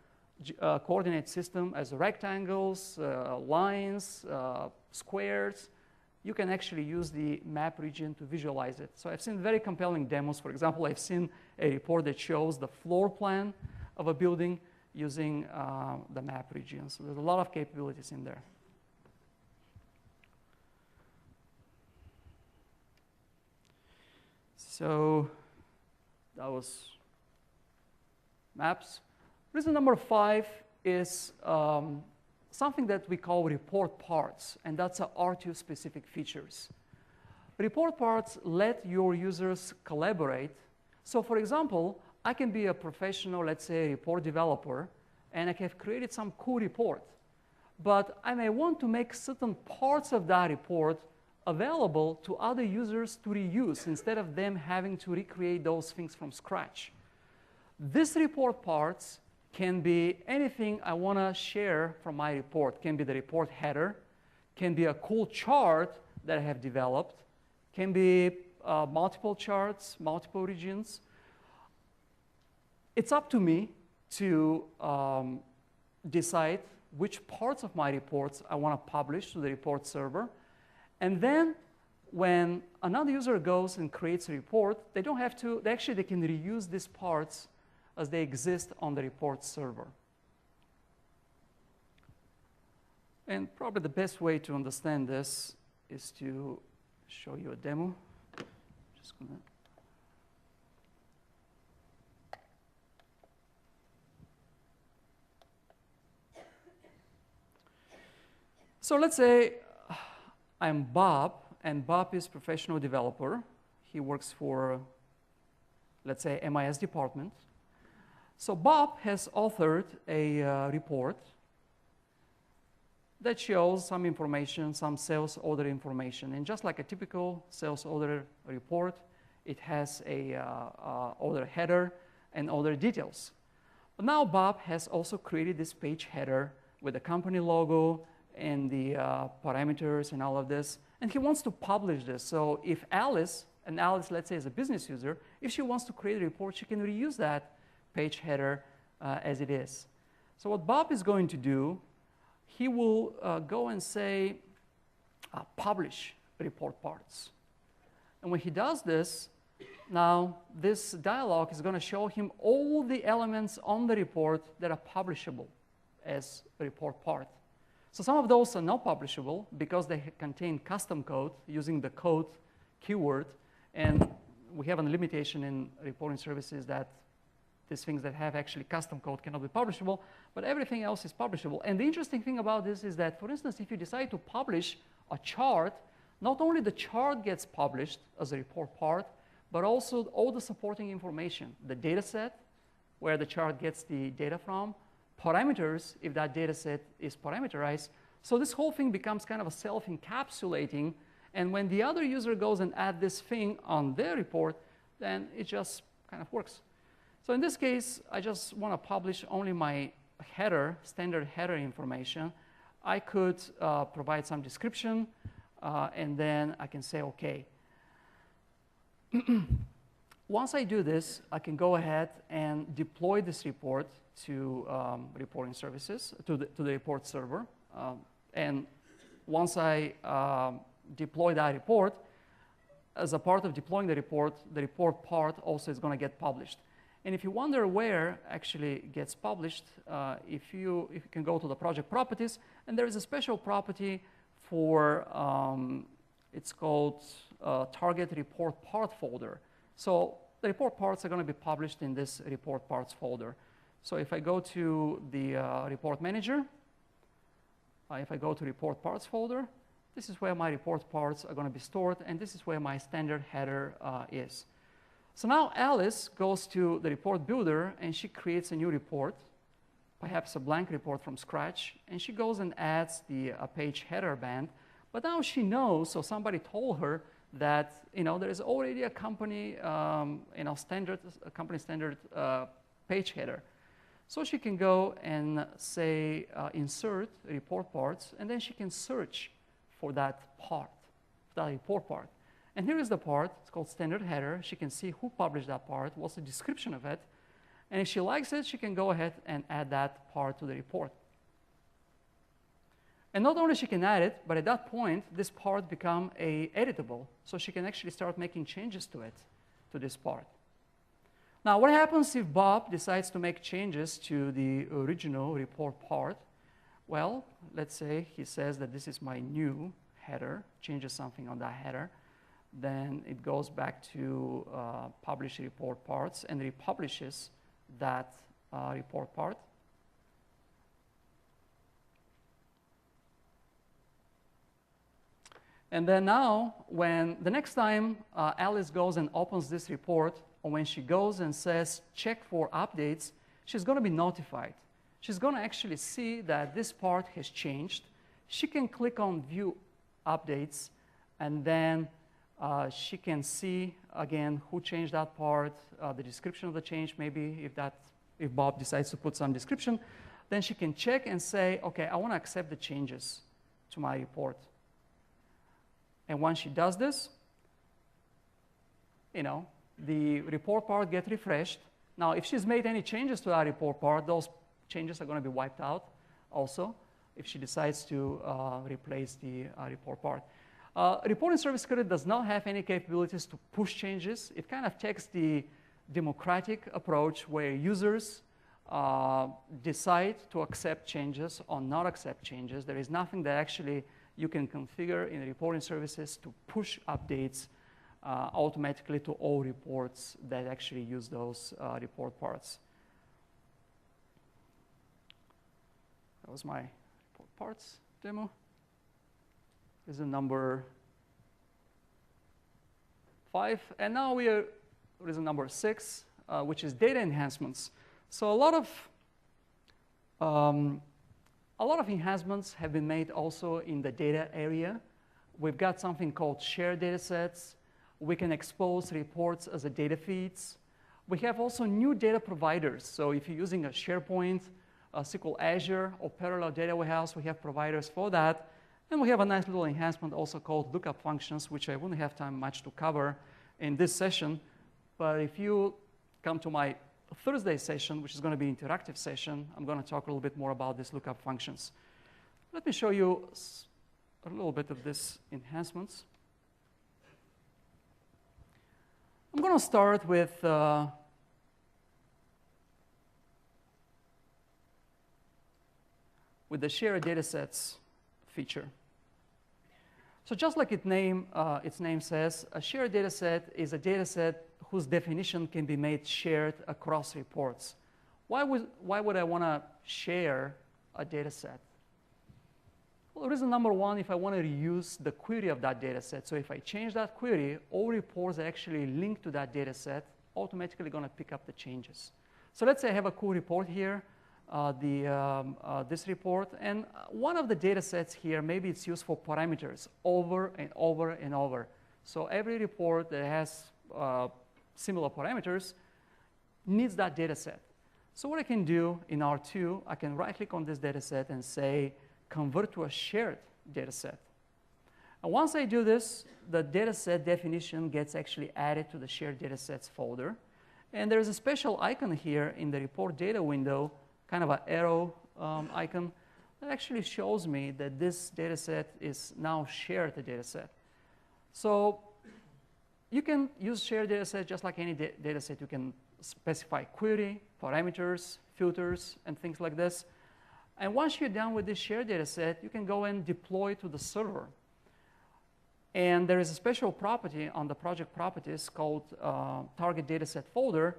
coordinate system as rectangles, lines, squares, you can actually use the map region to visualize it. So I've seen very compelling demos. For example, I've seen a report that shows the floor plan of a building using the map region. So there's a lot of capabilities in there. So that was maps. Reason number 5 is something that we call report parts, and that's R2 specific features. Report parts let your users collaborate. So for example, I can be a professional, let's say, report developer, and I have created some cool report. But I may want to make certain parts of that report available to other users to reuse instead of them having to recreate those things from scratch. These report parts can be anything I want to share from my report. Can be the report header, can be a cool chart that I have developed, can be multiple charts, multiple regions. It's up to me to decide which parts of my reports I want to publish to the report server. And then when another user goes and creates a report, they don't have to, they can reuse these parts as they exist on the report server. And probably the best way to understand this is to show you a demo. Just gonna So let's say I'm Bob, and Bob is a professional developer. He works for, let's say, MIS department. So Bob has authored a report that shows some information, some sales order information. And just like a typical sales order report, it has a order header and order details. But now Bob has also created this page header with the company logo and the parameters and all of this. And he wants to publish this. So if Alice, and Alice, let's say, is a business user, if she wants to create a report, she can reuse that page header as it is. So what Bob is going to do, he will go and say, publish report parts. And when he does this, now this dialog is going to show him all the elements on the report that are publishable as a report part. So some of those are not publishable because they contain custom code using the code keyword. And we have a limitation in reporting services that these things that have actually custom code cannot be publishable, but everything else is publishable. And the interesting thing about this is that, for instance, if you decide to publish a chart, not only the chart gets published as a report part, but also all the supporting information, the data set, where the chart gets the data from, parameters, if that data set is parameterized. So this whole thing becomes kind of a self-encapsulating. And when the other user goes and adds this thing on their report, then it just kind of works. So in this case, I just want to publish only my header, standard header information. I could provide some description, and then I can say OK. Once I do this, I can go ahead and deploy this report to reporting services, to the report server. And once I deploy that report, as a part of deploying the report part also is going to get published. And if you wonder where actually it gets published, if you can go to the project properties, and there is a special property for, it's called target report part folder. So the report parts are going to be published in this report parts folder. So if I go to the report manager, if I go to report parts folder, This is where my report parts are going to be stored, and this is where my standard header is. So now Alice goes to the report builder, and she creates a new report, perhaps a blank report from scratch, and she goes and adds the page header band. But now she knows, so somebody told her that there is already a company standard page header. So she can go and say insert report parts, and then she can search for that report part. And here is the part. It's called standard header. She can see who published that part, what's the description of it, and if she likes it, she can go ahead and add that part to the report. And not only she can add it, but at that point, this part becomes editable, so she can actually start making changes to it, to this part. Now, what happens if Bob decides to make changes to the original report part? Well, let's say he says that this is my new header, changes something on that header, then it goes back to publish report parts and republishes that report part. And then now, when the next time Alice goes and opens this report, or when she goes and says check for updates, she's going to be notified. She's going to actually see that this part has changed. She can click on view updates, and then she can see again who changed that part, the description of the change, maybe if Bob decides to put some description, then she can check and say, okay, I want to accept the changes to my report. And once she does this, the report part gets refreshed. Now, if she's made any changes to that report part, those changes are going to be wiped out also if she decides to replace the report part. Reporting Service Credit does not have any capabilities to push changes. It kind of takes the democratic approach where users decide to accept changes or not accept changes. There is nothing that actually you can configure in the reporting services to push updates automatically to all reports that actually use those report parts. That was my report parts demo. This is number 5. And now we are in number 6, which is data enhancements. So a lot of enhancements have been made also in the data area. We've got something called shared data sets. We can expose reports as a data feeds. We have also new data providers. So if you're using a SharePoint, SQL Azure, or Parallel Data Warehouse, we have providers for that. And we have a nice little enhancement also called lookup functions, which I wouldn't have time much to cover in this session. But if you come to my Thursday session, which is going to be an interactive session, I'm going to talk a little bit more about these lookup functions. Let me show you a little bit of these enhancements. I'm going to start with the shared datasets feature. So just like its name says, a shared dataset is a dataset whose definition can be made shared across reports. Why would I want to share a dataset? Well, reason number one, if I want to reuse the query of that dataset. So if I change that query, all reports that actually link to that dataset automatically going to pick up the changes. So let's say I have a cool report here, this report, and one of the datasets here, maybe it's used for parameters over and over and over. So every report that has similar parameters needs that dataset. So what I can do in R2, I can right-click on this dataset and say, convert to a shared dataset. And once I do this, the dataset definition gets actually added to the shared datasets folder. And there's a special icon here in the report data window, kind of an arrow icon, that actually shows me that this dataset is now shared dataset. So you can use shared dataset just like any dataset. You can specify query, parameters, filters, and things like this. And once you're done with this shared dataset, you can go and deploy to the server. And there is a special property on the project properties called target dataset folder,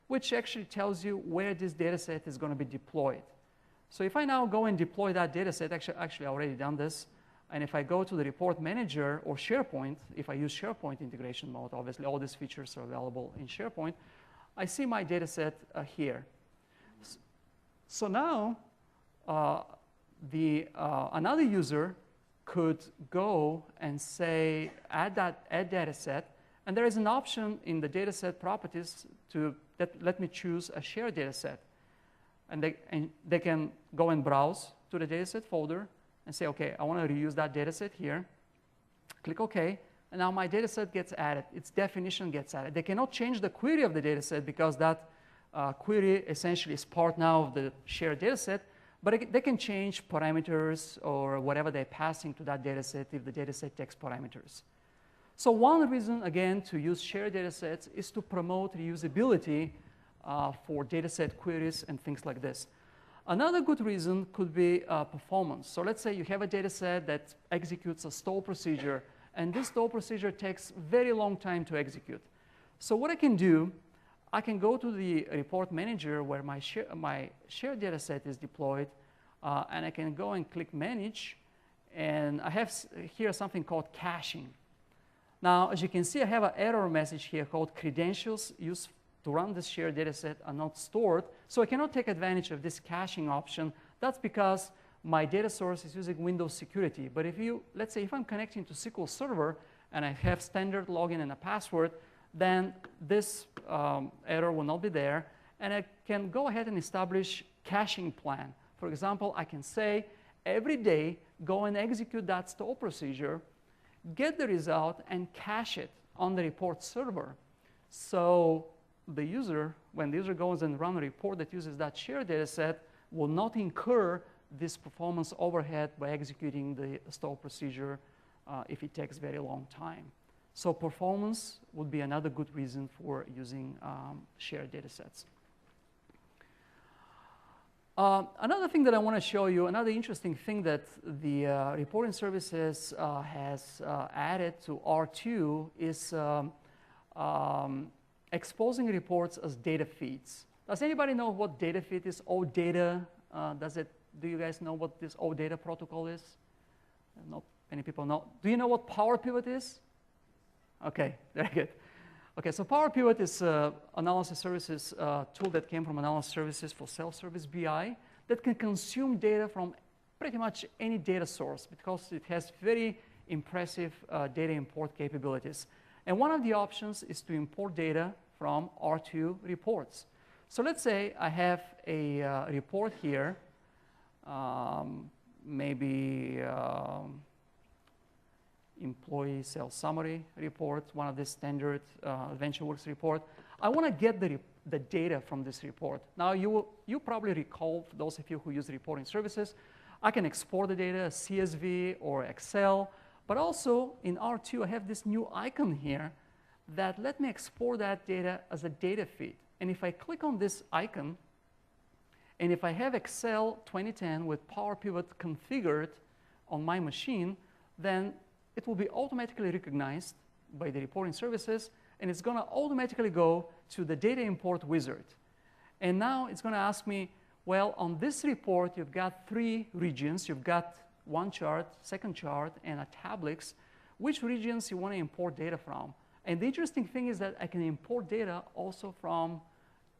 which actually tells you where this dataset is going to be deployed. So if I now go and deploy that dataset, actually I already done this, And if I go to the report manager or SharePoint, if I use SharePoint integration mode, obviously all these features are available in SharePoint, I see my data set here. So now another user could go and say, add data set, and there is an option in the data set properties that let me choose a shared data set. And they can go and browse to the data set folder and say, okay, I want to reuse that data set here. Click OK, and now my data set gets added. Its definition gets added. They cannot change the query of the data set because that query essentially is part now of the shared data set, but they can change parameters or whatever they're passing to that data set if the data set takes parameters. So one reason, again, to use shared data sets is to promote reusability for data set queries and things like this. Another good reason could be performance. So let's say you have a data set that executes a stall procedure, and this stall procedure takes very long time to execute. So what I can do, I can go to the report manager where my shared data set is deployed, and I can go and click Manage, and I have here something called caching. Now, as you can see, I have an error message here called credentials used to run this shared data set are not stored, so I cannot take advantage of this caching option. That's because my data source is using Windows security. But if let's say if I'm connecting to SQL Server and I have standard login and a password, then this error will not be there, and I can go ahead and establish caching plan. For example, I can say every day go and execute that stall procedure, get the result, and cache it on the report server. So the user, when the user goes and runs a report that uses that shared data set, will not incur this performance overhead by executing the stall procedure if it takes very long time. So performance would be another good reason for using shared data sets. Another thing that I want to show you, another interesting thing that the reporting services has added to R2 is exposing reports as data feeds. Does anybody know what data feed is? OData, do you guys know what this OData protocol is? Not many people know. Do you know what Power Pivot is? Okay, very good. Okay, so Power Pivot is an analysis services tool that came from analysis services for self-service BI that can consume data from pretty much any data source because it has very impressive data import capabilities. And one of the options is to import data from R2 reports. So let's say I have a report here, maybe employee sales summary report, one of the standard AdventureWorks report. I want to get the data from this report. Now, you probably recall, for those of you who use reporting services, I can export the data as CSV or Excel, but also in R2, I have this new icon here that let me export that data as a data feed. And if I click on this icon, and if I have Excel 2010 with Power Pivot configured on my machine, then it will be automatically recognized by the reporting services, and it's going to automatically go to the data import wizard. And now it's going to ask me, well, on this report, you've got 3 regions. You've got one chart, second chart, and a tablix. Which regions you want to import data from? And the interesting thing is that I can import data also from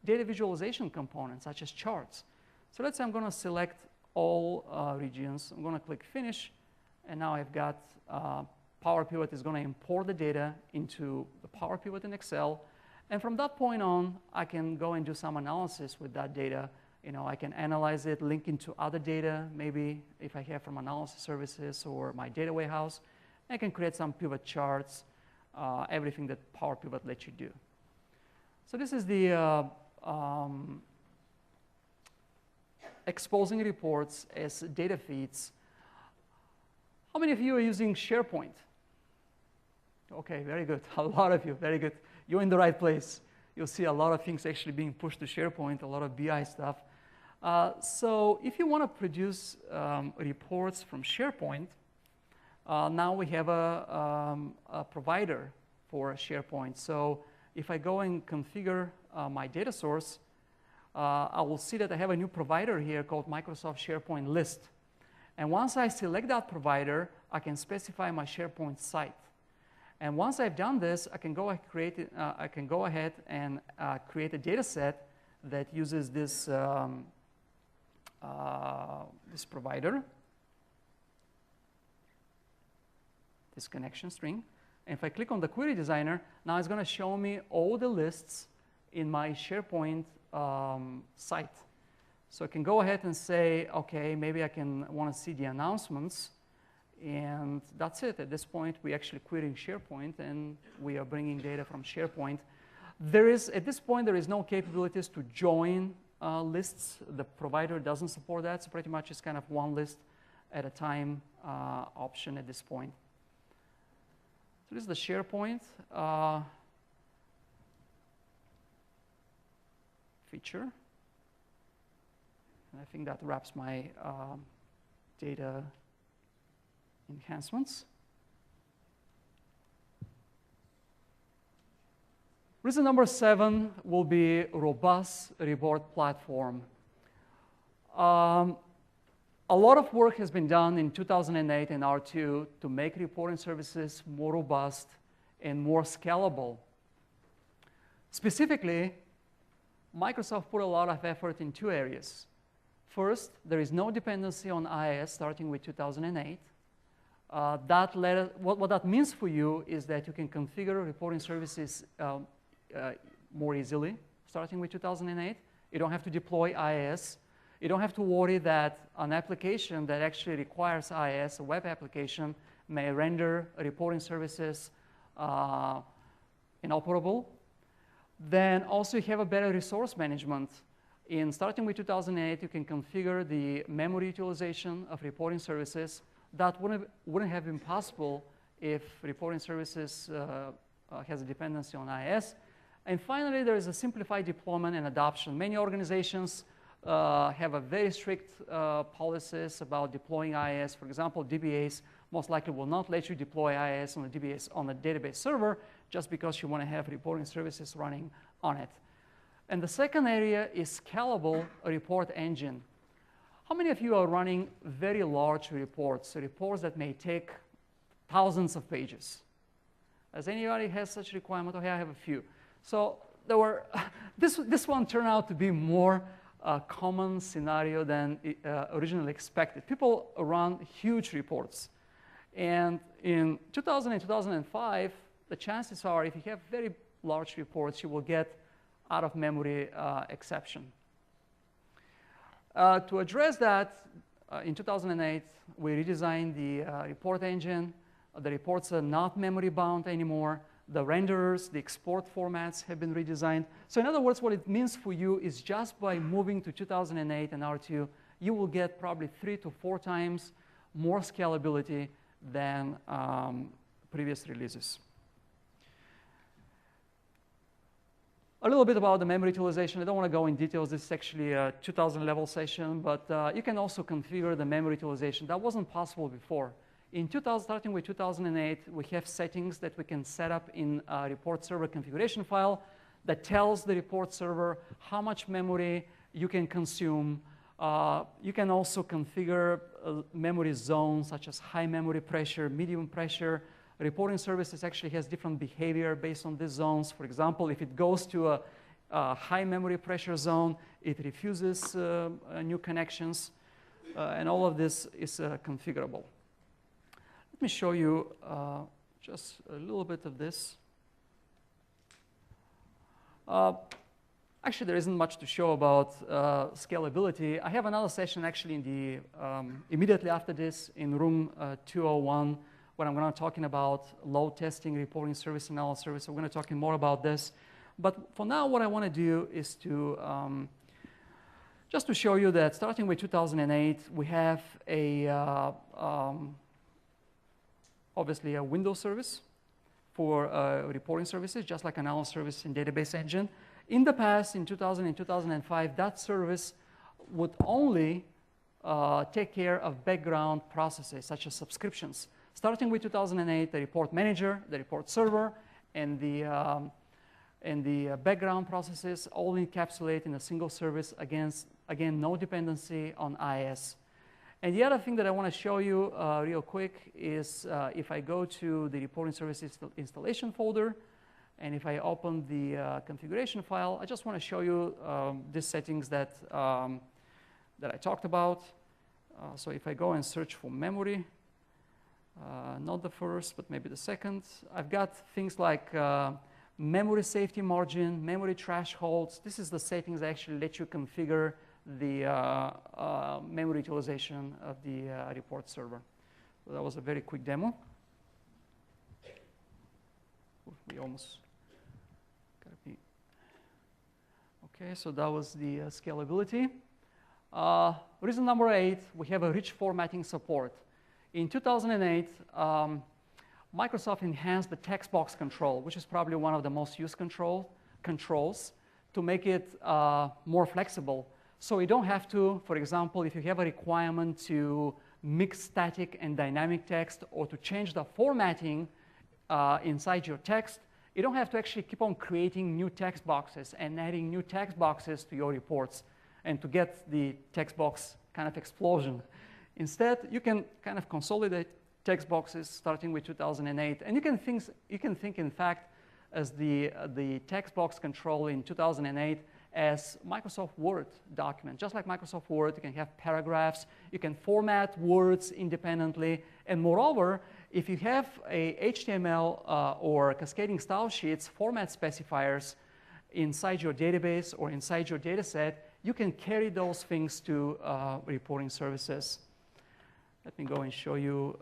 data visualization components, such as charts. So let's say I'm going to select all regions. I'm going to click Finish, and now I've got Power Pivot is going to import the data into the Power Pivot in Excel. And from that point on, I can go and do some analysis with that data. I can analyze it, link into other data, maybe if I have from analysis services or my data warehouse. I can create some pivot charts, everything that Power Pivot lets you do. So this is the exposing reports as data feeds. How many of you are using SharePoint? Okay, very good. A lot of you, very good. You're in the right place. You'll see a lot of things actually being pushed to SharePoint, a lot of BI stuff. So if you want to produce reports from SharePoint, now we have a provider for SharePoint. So if I go and configure my data source, I will see that I have a new provider here called Microsoft SharePoint List. And once I select that provider, I can specify my SharePoint site. And once I've done this, I can go ahead and create a data set that uses this, this provider, this connection string. And if I click on the query designer, now it's going to show me all the lists in my SharePoint site. So I can go ahead and say, okay, maybe I want to see the announcements. And that's it. At this point, we're actually querying SharePoint, and we are bringing data from SharePoint. At this point, there is no capabilities to join lists. The provider doesn't support that. So pretty much it's kind of one list at a time option at this point. So this is the SharePoint feature. And I think that wraps my data enhancements. Reason number 7 will be robust report platform. A lot of work has been done in 2008 in R2 to make reporting services more robust and more scalable. Specifically, Microsoft put a lot of effort in 2 areas. First, there is no dependency on IIS starting with 2008. What that means for you is that you can configure reporting services more easily starting with 2008. You don't have to deploy IIS. You don't have to worry that an application that actually requires IIS, a web application, may render reporting services inoperable. Then also you have a better resource management. Starting with 2008, you can configure the memory utilization of reporting services. That wouldn't have been possible if reporting services has a dependency on IIS. And finally, there is a simplified deployment and adoption. Many organizations have a very strict policies about deploying IIS. For example, DBAs most likely will not let you deploy IIS on a database server just because you want to have reporting services running on it. And the second area is scalable report engine. How many of you are running very large reports that may take thousands of pages? Does anybody have such requirement? Okay, I have a few. So there were this one turned out to be more common scenario than originally expected. People run huge reports. And in 2000 and 2005, the chances are if you have very large reports, you will get out-of-memory exception. To address that, in 2008, we redesigned the report engine. The reports are not memory-bound anymore. The renderers, the export formats have been redesigned. So in other words, what it means for you is just by moving to 2008 and R2, you will get probably 3 to 4 times more scalability than previous releases. A little bit about the memory utilization. I don't want to go in details. This is actually a 2000 level session, but you can also configure the memory utilization. That wasn't possible before. Starting with 2008, we have settings that we can set up in a report server configuration file that tells the report server how much memory you can consume. You can also configure memory zones such as high memory pressure, medium pressure. Reporting services actually has different behavior based on these zones. For example, if it goes to a high memory pressure zone, it refuses new connections, and all of this is configurable. Let me show you just a little bit of this. Actually, there isn't much to show about scalability. I have another session actually in the immediately after this in room 201, where I'm going to be talking about load testing, reporting service, analysis service. So we're going to be talking more about this. But for now, what I want to do is to just to show you that starting with 2008, we have obviously a Windows service for reporting services, just like analysis service in database engine. In the past, in 2000 and 2005, that service would only take care of background processes, such as subscriptions. Starting with 2008, the report manager, the report server, and the background processes all encapsulate in a single service again, no dependency on IIS. And the other thing that I want to show you real quick is if I go to the reporting services installation folder, and if I open the configuration file, I just want to show you these settings that I talked about. So if I go and search for memory, not the first, but maybe the second, I've got things like memory safety margin, memory thresholds. This is the settings that actually let you configure the memory utilization of the report server. So that was a very quick demo. We almost got to be. Okay, so that was the scalability. Reason number 8, we have a rich formatting support. In 2008, Microsoft enhanced the text box control, which is probably one of the most used controls to make it more flexible. So you don't have to, for example, if you have a requirement to mix static and dynamic text or to change the formatting inside your text, you don't have to actually keep on creating new text boxes and adding new text boxes to your reports and to get the text box kind of explosion. Instead, you can kind of consolidate text boxes starting with 2008. And you can think, in fact, as the text box control in 2008 as Microsoft Word document. Just like Microsoft Word, you can have paragraphs, you can format words independently, and moreover, if you have a HTML or cascading style sheets format specifiers inside your database or inside your data set, you can carry those things to reporting services. Let me go and show you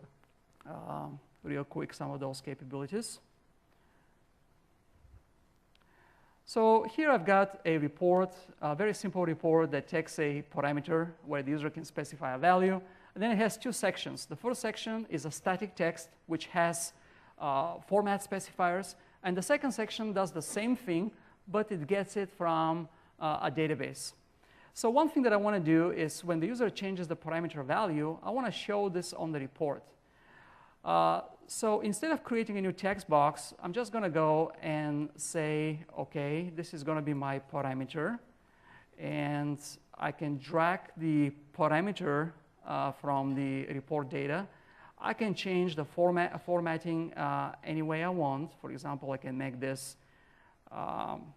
real quick some of those capabilities. So here I've got a report, a very simple report that takes a parameter where the user can specify a value. And then it has 2 sections. The first section is a static text, which has format specifiers. And the second section does the same thing, but it gets it from a database. So one thing that I want to do is when the user changes the parameter value, I want to show this on the report. So instead of creating a new text box, I'm just going to go and say, OK, this is going to be my parameter. And I can drag the parameter from the report data. I can change the formatting any way I want. For example, I can make this some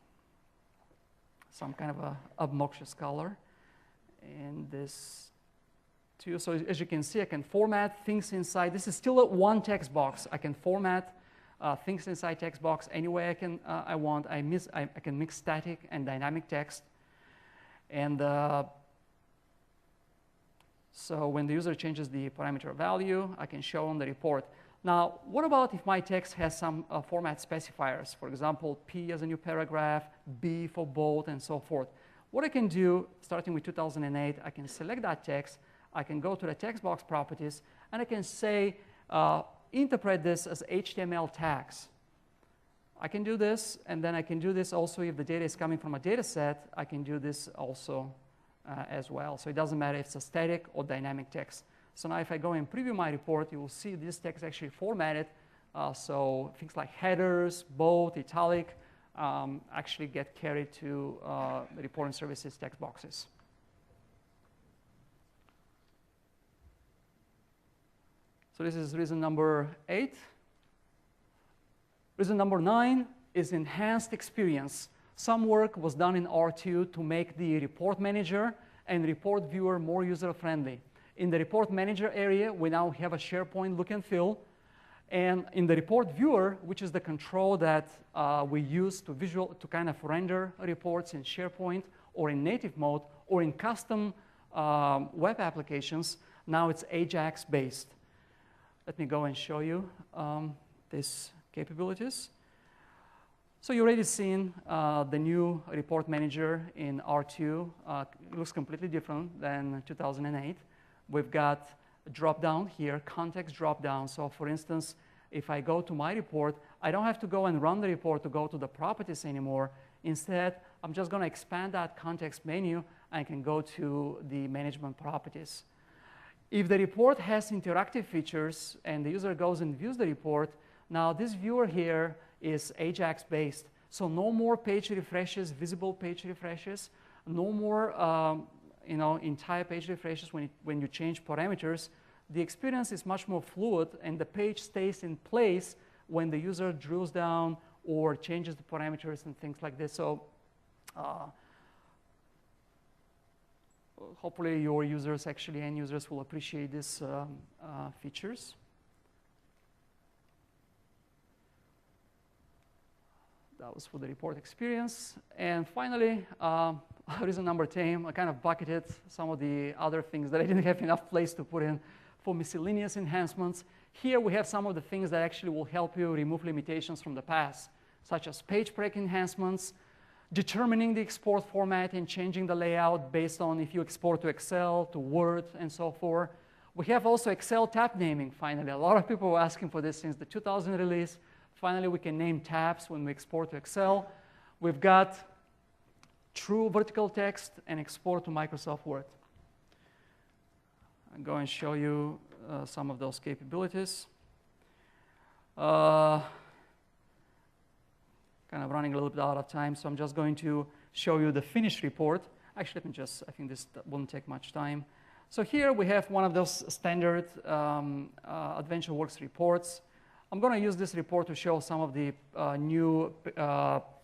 kind of a obnoxious color. And this too. So as you can see, I can format things inside. This is still one text box. I can format things inside text box any way I want. I can mix static and dynamic text. And so when the user changes the parameter value, I can show on the report. Now, what about if my text has some format specifiers? For example, P as a new paragraph, B for bold, and so forth. What I can do, starting with 2008, I can select that text. I can go to the text box properties, and I can say, interpret this as HTML tags. I can do this, and then I can do this also if the data is coming from a data set. I can do this also as well. So it doesn't matter if it's a static or dynamic text. So now if I go and preview my report, you will see this text actually formatted. So things like headers, bold, italic actually get carried to the reporting services text boxes. So this is reason number 8. Reason number 9 is enhanced experience. Some work was done in R2 to make the report manager and report viewer more user-friendly. In the report manager area, we now have a SharePoint look and feel. And in the report viewer, which is the control that we use to kind of render reports in SharePoint or in native mode or in custom web applications, now it's Ajax-based. Let me go and show you these capabilities. So you already seen the new report manager in R2. It looks completely different than 2008. We've got a drop-down here, context drop-down. So for instance, if I go to my report, I don't have to go and run the report to go to the properties anymore. Instead, I'm just going to expand that context menu. I can go to the management properties. If the report has interactive features and the user goes and views the report, now this viewer here is Ajax-based. So no more page refreshes, visible page refreshes, no more entire page refreshes, when you change parameters, the experience is much more fluid, and the page stays in place when the user drills down or changes the parameters and things like this. So hopefully your users, actually end users, will appreciate these features. That was for the report experience. And finally, reason number 10, I kind of bucketed some of the other things that I didn't have enough place to put in for miscellaneous enhancements. Here we have some of the things that actually will help you remove limitations from the past, such as page break enhancements, determining the export format and changing the layout based on if you export to Excel, to Word, and so forth. We have also Excel tab naming, finally. A lot of people were asking for this since the 2000 release. Finally, we can name tabs when we export to Excel. We've got true vertical text and export to Microsoft Word. I'm going to show you some of those capabilities. Kind of running a little bit out of time, so I'm just going to show you the finished report. Actually, let me just, I think this won't take much time. So here we have one of those standard AdventureWorks reports. I'm going to use this report to show some of the new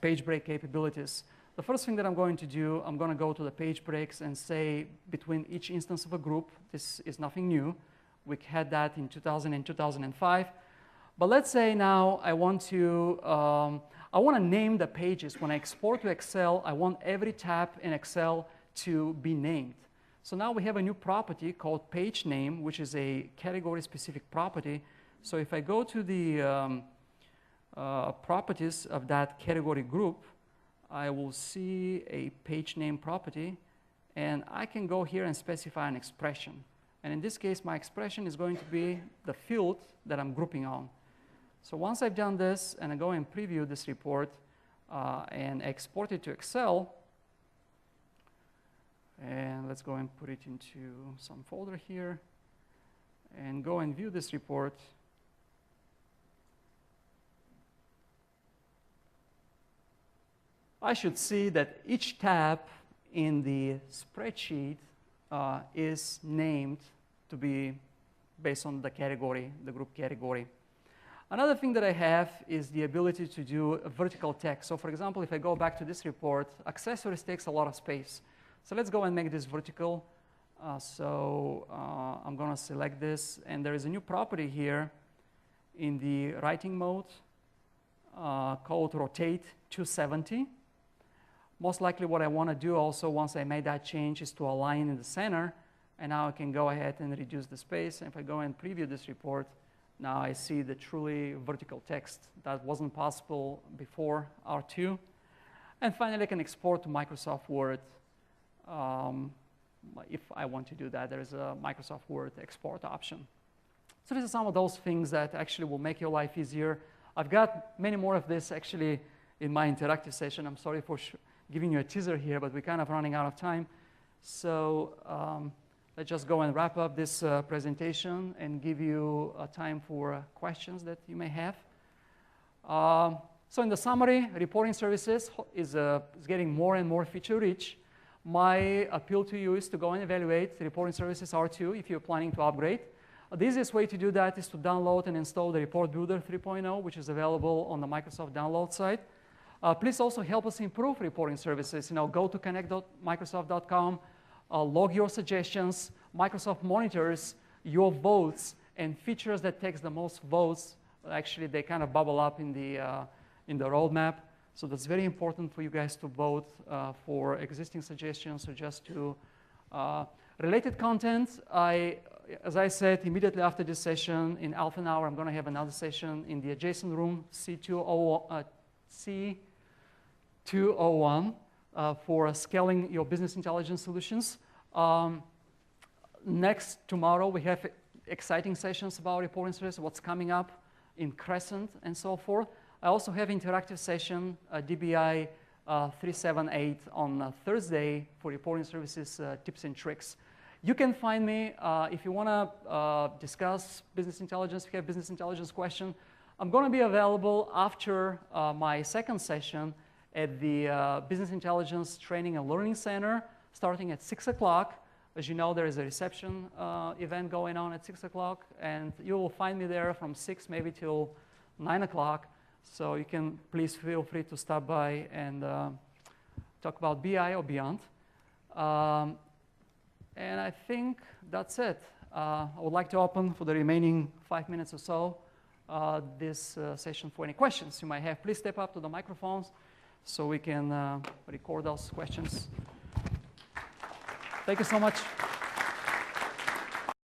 page break capabilities. The first thing that I'm going to do, I'm going to go to the page breaks and say between each instance of a group, this is nothing new. We had that in 2000 and 2005. But let's say now I want to name the pages. When I export to Excel, I want every tab in Excel to be named. So now we have a new property called page name, which is a category-specific property. So if I go to the properties of that category group, I will see a page name property, and I can go here and specify an expression. And in this case, my expression is going to be the field that I'm grouping on. So once I've done this, and I go and preview this report and export it to Excel, and let's go and put it into some folder here, and go and view this report. I should see that each tab in the spreadsheet is named to be based on the category, the group category. Another thing that I have is the ability to do a vertical text. So for example, if I go back to this report, accessories takes a lot of space. So let's go and make this vertical. I'm going to select this, and there is a new property here in the writing mode called rotate 270. Most likely what I want to do also once I made that change is to align in the center, and now I can go ahead and reduce the space. And if I go and preview this report, now I see the truly vertical text that wasn't possible before R2. And finally, I can export to Microsoft Word. If I want to do that, there is a Microsoft Word export option. So these are some of those things that actually will make your life easier. I've got many more of this actually in my interactive session. I'm sorry for giving you a teaser here, but we're kind of running out of time. So let's just go and wrap up this presentation and give you time for questions that you may have. So in the summary, reporting services is getting more and more feature-rich. My appeal to you is to go and evaluate reporting services R2 if you're planning to upgrade. The easiest way to do that is to download and install the Report Builder 3.0, which is available on the Microsoft download site. Please also help us improve reporting services. Go to connect.microsoft.com, log your suggestions. Microsoft monitors your votes, and features that takes the most votes, actually they kind of bubble up in the roadmap. So that's very important for you guys to vote for existing suggestions or just to related content. As I said, immediately after this session, in half an hour, I'm going to have another session in the adjacent room, C201, for scaling your business intelligence solutions. Next, tomorrow, we have exciting sessions about reporting services, what's coming up in Crescent, and so forth. I also have interactive session, DBI 378 on Thursday for reporting services tips and tricks. You can find me if you want to discuss business intelligence, if you have business intelligence question. I'm going to be available after my second session at the Business Intelligence Training and Learning Center. starting at 6 o'clock. As you know, there is a reception event going on at 6 o'clock, and you will find me there from 6 maybe till 9 o'clock. So you can please feel free to stop by and talk about BI or beyond. And I think that's it. I would like to open for the remaining 5 minutes or so this session for any questions you might have. Please step up to the microphones so we can record those questions. Thank you so much.